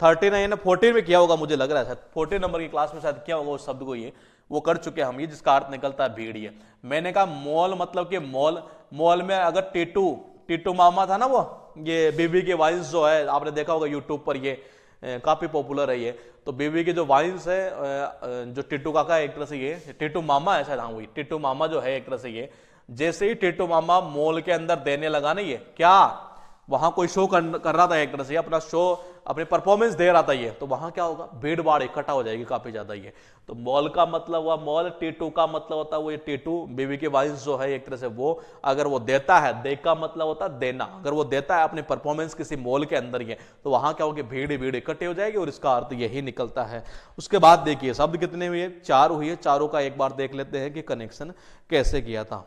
39 14 में किया होगा, मुझे लग रहा है शायद 14 नंबर की क्लास में शायद किया होगा उस शब्द को, ये वो कर चुके हम, ये जिसका अर्थ निकलता है भीड़। ये मैंने कहा मॉल मतलब कि मॉल, मॉल में अगर टीटू मामा था ना, वो ये बीबी के वाइन्स जो है आपने देखा होगा यूट्यूब पर, ये काफी पॉपुलर है। ये तो बीबी के जो वाइन्स है जो टिट्टू काका एक तरह से, ये टिट्टू मामा है शायद, हाँ वही टिट्टू मामा जो है एक तरह से। ये जैसे ही टिट्टू मामा मॉल के अंदर देने लगा ना, ये क्या वहां कोई शो कर रहा था एक तरह से, अपना शो अपनी परफॉर्मेंस दे रहा था, ये तो वहां क्या होगा? भीड़ भाड़ इकट्ठा हो जाएगी काफी ज्यादा। ये तो मॉल का मतलब हुआ मॉल, टीटू का मतलब होता है वो ये टीटू बीवी के वाइन्स जो है एक तरह से, वो अगर वो देता है, दे का मतलब होता है देना, अगर वो देता है अपनी परफॉर्मेंस किसी मॉल के अंदर, ये तो वहां क्या होगी? भीड़ भीड़ इकट्ठे हो जाएगी, और इसका अर्थ यही निकलता है। उसके बाद देखिए शब्द कितने हुए? 4 हुए, चारों का एक बार देख लेते हैं कि कनेक्शन कैसे किया था।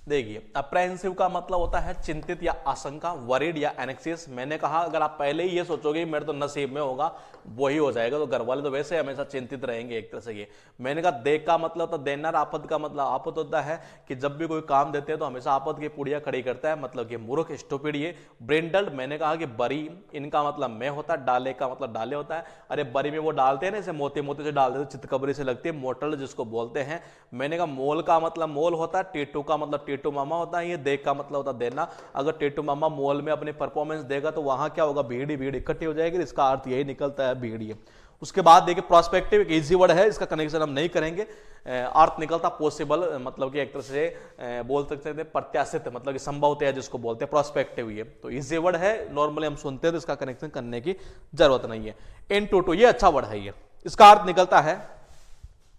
देखिए अप्रेहेंसिव का मतलब होता है चिंतित या आशंका, वरीड या एनेक्सियस। मैंने कहा अगर आप पहले ही ये सोचोगे मेरे तो नसीब में होगा वही हो जाएगा, तो घर वाले तो वैसे हमेशा चिंतित रहेंगे एक तरह से। ये मैंने कहा देख का मतलब होता है देनार, आपद का मतलब आपद होता है कि जब भी कोई काम देते हैं तो हमेशा आपद की पुड़िया खड़ी करता है, मतलब कि मूर्ख स्टूपिड। ये ब्रेंडल्ड मैंने कहा कि बरी, इनका मतलब मैं होता है, डाले का मतलब डाले होता है, अरे बरी में वो डालते हैं ना इसे मोती मोती से डाल देते, चितकबरी से लगती है, मोटल जिसको बोलते हैं। मैंने कहा मोल का मतलब मोल होता है, टेटू का मतलब टेटू मामा होता है, ये देख का मतलब होता है देना। अगर टेटू मामा मॉल में अपनी परफॉर्मेंस देगा तो वहां क्या होगा, भीड़ ही भीड़ इकट्ठी हो जाएगी, इसका अर्थ यही निकलता है भीड़। ये उसके बाद देखिए प्रोस्पेक्टिव एक इजी वर्ड है, इसका कनेक्शन हम नहीं करेंगे, अर्थ निकलता पॉसिबल, मतलब कि एक तरह से बोल सकते हैं प्रत्याशित, मतलब कि संभवतः जिसको बोलते हैं प्रोस्पेक्टिव। ये तो इजी वर्ड है, नॉर्मली हम सुनते हैं तो इसका कनेक्शन करने की जरूरत नहीं है। इन टोटो ये अच्छा वर्ड है, ये इसका अर्थ निकलता है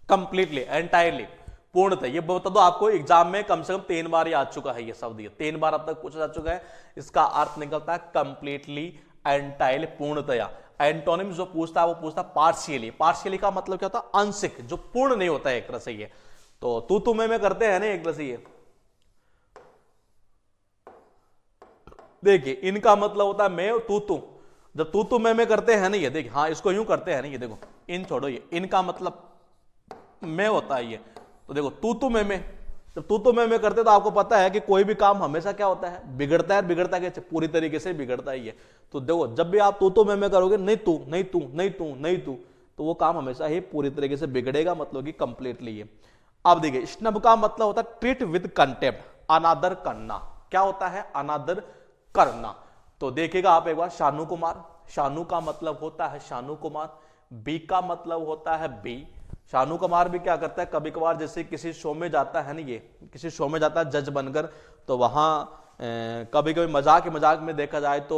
कंप्लीटली, एंटायरली, पूर्णतः। ये बता दो आपको एग्जाम में कम से कम 3 बार ये आ चुका है, ये शब्द ये 3 बार अब तक पूछा जा चुका है। इसका अर्थ निकलता है कंप्लीटली, एंटायरली, पूर्णतया। एंटोनिम जो पूछता है वो पूछता है पार्शियली। पार्शियली का मतलब क्या होता है, आंशिक, जो पूर्ण नहीं होता है एक तरह से। ये तो तू मैं करते हैं ना एक तरह से। ये देखिए इनका मतलब होता है मैं तू, जब तू मैं करते हैं ना, ये देखिए हाँ इसको यूं करते हैं ना, ये देखो इन छोड़ो, ये इनका मतलब मैं होता है। ये तो देखो तू मैं, जब तू मैं करते तो आपको पता है कि कोई भी काम हमेशा क्या होता है, बिगड़ता है। बिगड़ता कैसे, पूरी तरीके से बिगड़ता ही है। तो देखो जब भी आप तू मैं करोगे, नहीं तू नहीं तू नहीं तू नहीं तू, तो वो काम हमेशा ही पूरी तरीके से बिगड़ेगा, मतलब कि कंप्लीटली। ये अब देखिए स्नब का मतलब होता है ट्रीट विद कंटेम्प्ट, अनादर करना। क्या होता है, अनादर करना। तो देखिएगा आप एक बार, शानू कुमार, शानू का मतलब होता है शानू कुमार, बी का मतलब होता है बी। शानू कुमार भी क्या करता है, कभी कभार जैसे किसी शो में जाता है ना, ये किसी शो में जाता है जज बनकर, तो वहां कभी कभी मजाक में देखा जाए तो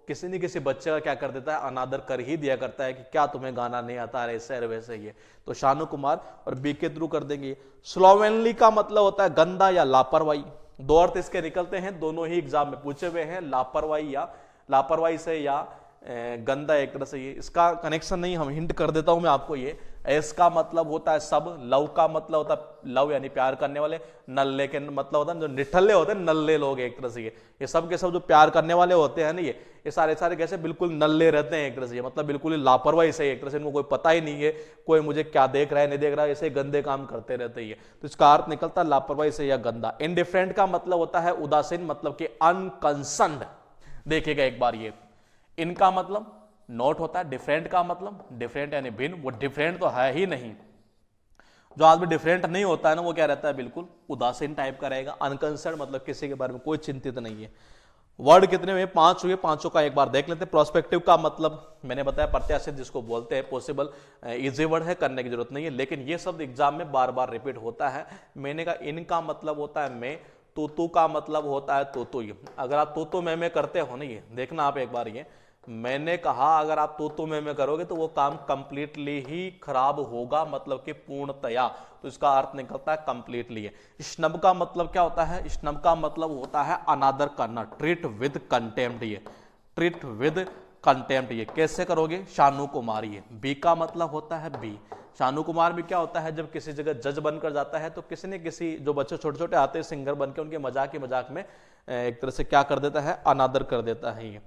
किसी न किसी बच्चे का क्या कर देता है, अनादर कर ही दिया करता है कि क्या तुम्हें गाना नहीं आता है, ऐसे वैसे। ये तो शानू कुमार और बी के थ्रू कर देंगे। स्लोवेनली का मतलब होता है गंदा या लापरवाही। 2 अर्थ इसके निकलते हैं, दोनों ही एग्जाम में पूछे हुए हैं, लापरवाही से या गंदा एक तरह से। ये इसका कनेक्शन नहीं, हम हिंट कर देता हूं मैं आपको। ये एस का मतलब होता है सब, लव का मतलब होता है लव यानी प्यार करने वाले, नल्ले के मतलब होता है जो निठल्ले होते हैं, नल्ले लोग एक तरह से। ये सब के सब जो प्यार करने वाले होते हैं ना, ये सारे कैसे बिल्कुल नल्ले रहते हैं एक तरह से, मतलब बिल्कुल ही लापरवाही से एक तरह से, इनको कोई पता ही नहीं है कोई मुझे क्या देख रहा है नहीं देख रहा है, ऐसे गंदे काम करते रहते हैं। तो इसका अर्थ निकलता है लापरवाही से या गंदा। इनडिफरेंट का मतलब होता है उदासीन, मतलब कि अनकंसर्न्ड। देखिएगा एक बार, ये इनका मतलब नॉट होता है, डिफरेंट का मतलब डिफरेंट यानी भिन्न, वो डिफरेंट तो है ही नहीं। जो आदमी डिफरेंट नहीं होता है ना, वो क्या रहता है, बिल्कुल उदासीन टाइप का रहेगा। अनकंसर्न मतलब किसी के बारे में कोई चिंतित नहीं है। वर्ड कितने हुए, 5 हुए, 5 का एक बार देख लेते हैं। प्रोस्पेक्टिव का मतलब मैंने बताया प्रत्याशित जिसको बोलते हैं, पॉसिबल, इजी वर्ड है, करने की जरूरत नहीं है, लेकिन ये शब्द एग्जाम में बार बार रिपीट होता है। मैंने कहा इनका मतलब होता है मैं, तू का मतलब होता है तू। ये अगर आप तू मैं करते हो ना, ये देखना आप एक बार, ये मैंने कहा अगर आप तू मैं करोगे तो वो काम कंप्लीटली ही खराब होगा, मतलब कि पूर्णतया। तो इसका अर्थ निकलता है कंप्लीटली है। स्नब का मतलब क्या होता है, स्नब का मतलब होता है अनादर करना, ट्रीट विद कंटेम्प्ट। ये ट्रीट विद कंटेम्प्ट, ये कैसे करोगे, शानू कुमार। ये बी का मतलब होता है बी, शानू कुमार भी क्या होता है, जब किसी जगह जज बनकर जाता है तो किसी न किसी जो बच्चे छोटे छोटे आते हैं सिंगर बनकर, उनके मजाक में एक तरह से क्या कर देता है, अनादर कर देता है। ये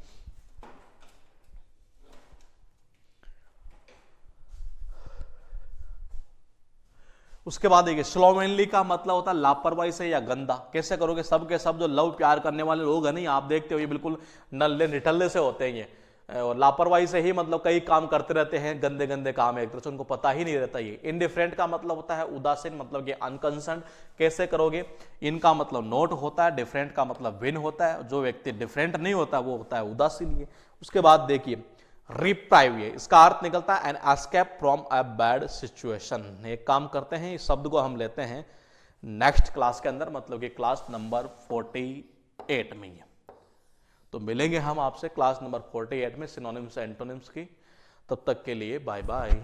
उसके बाद देखिए स्लोवेनली का मतलब होता है लापरवाही से या गंदा। कैसे करोगे, सब के सब जो लव प्यार करने वाले लोग हैं नहीं, आप देखते हो ये बिल्कुल नल्ले निठल्ले से होते हैं ये, और लापरवाही से ही मतलब कई काम करते रहते हैं, गंदे गंदे काम एक तरह से, उनको पता ही नहीं रहता। ये इनडिफरेंट का मतलब होता है उदासीन, मतलब कि अनकंसर्न। कैसे करोगे, इनका मतलब नोट होता है, डिफरेंट का मतलब भिन्न होता है, जो व्यक्ति डिफरेंट नहीं होता वो होता है उदासीन। उसके बाद देखिए रिप्राइव, ये इसका अर्थ निकलता है an escape from a bad situation. एक काम करते हैं, इस शब्द को हम लेते हैं नेक्स्ट क्लास के अंदर, मतलब कि क्लास नंबर 48 में। तो मिलेंगे हम आपसे क्लास नंबर 48 में सिनोनिम्स एंटोनिम्स की। तब तक के लिए बाय बाय।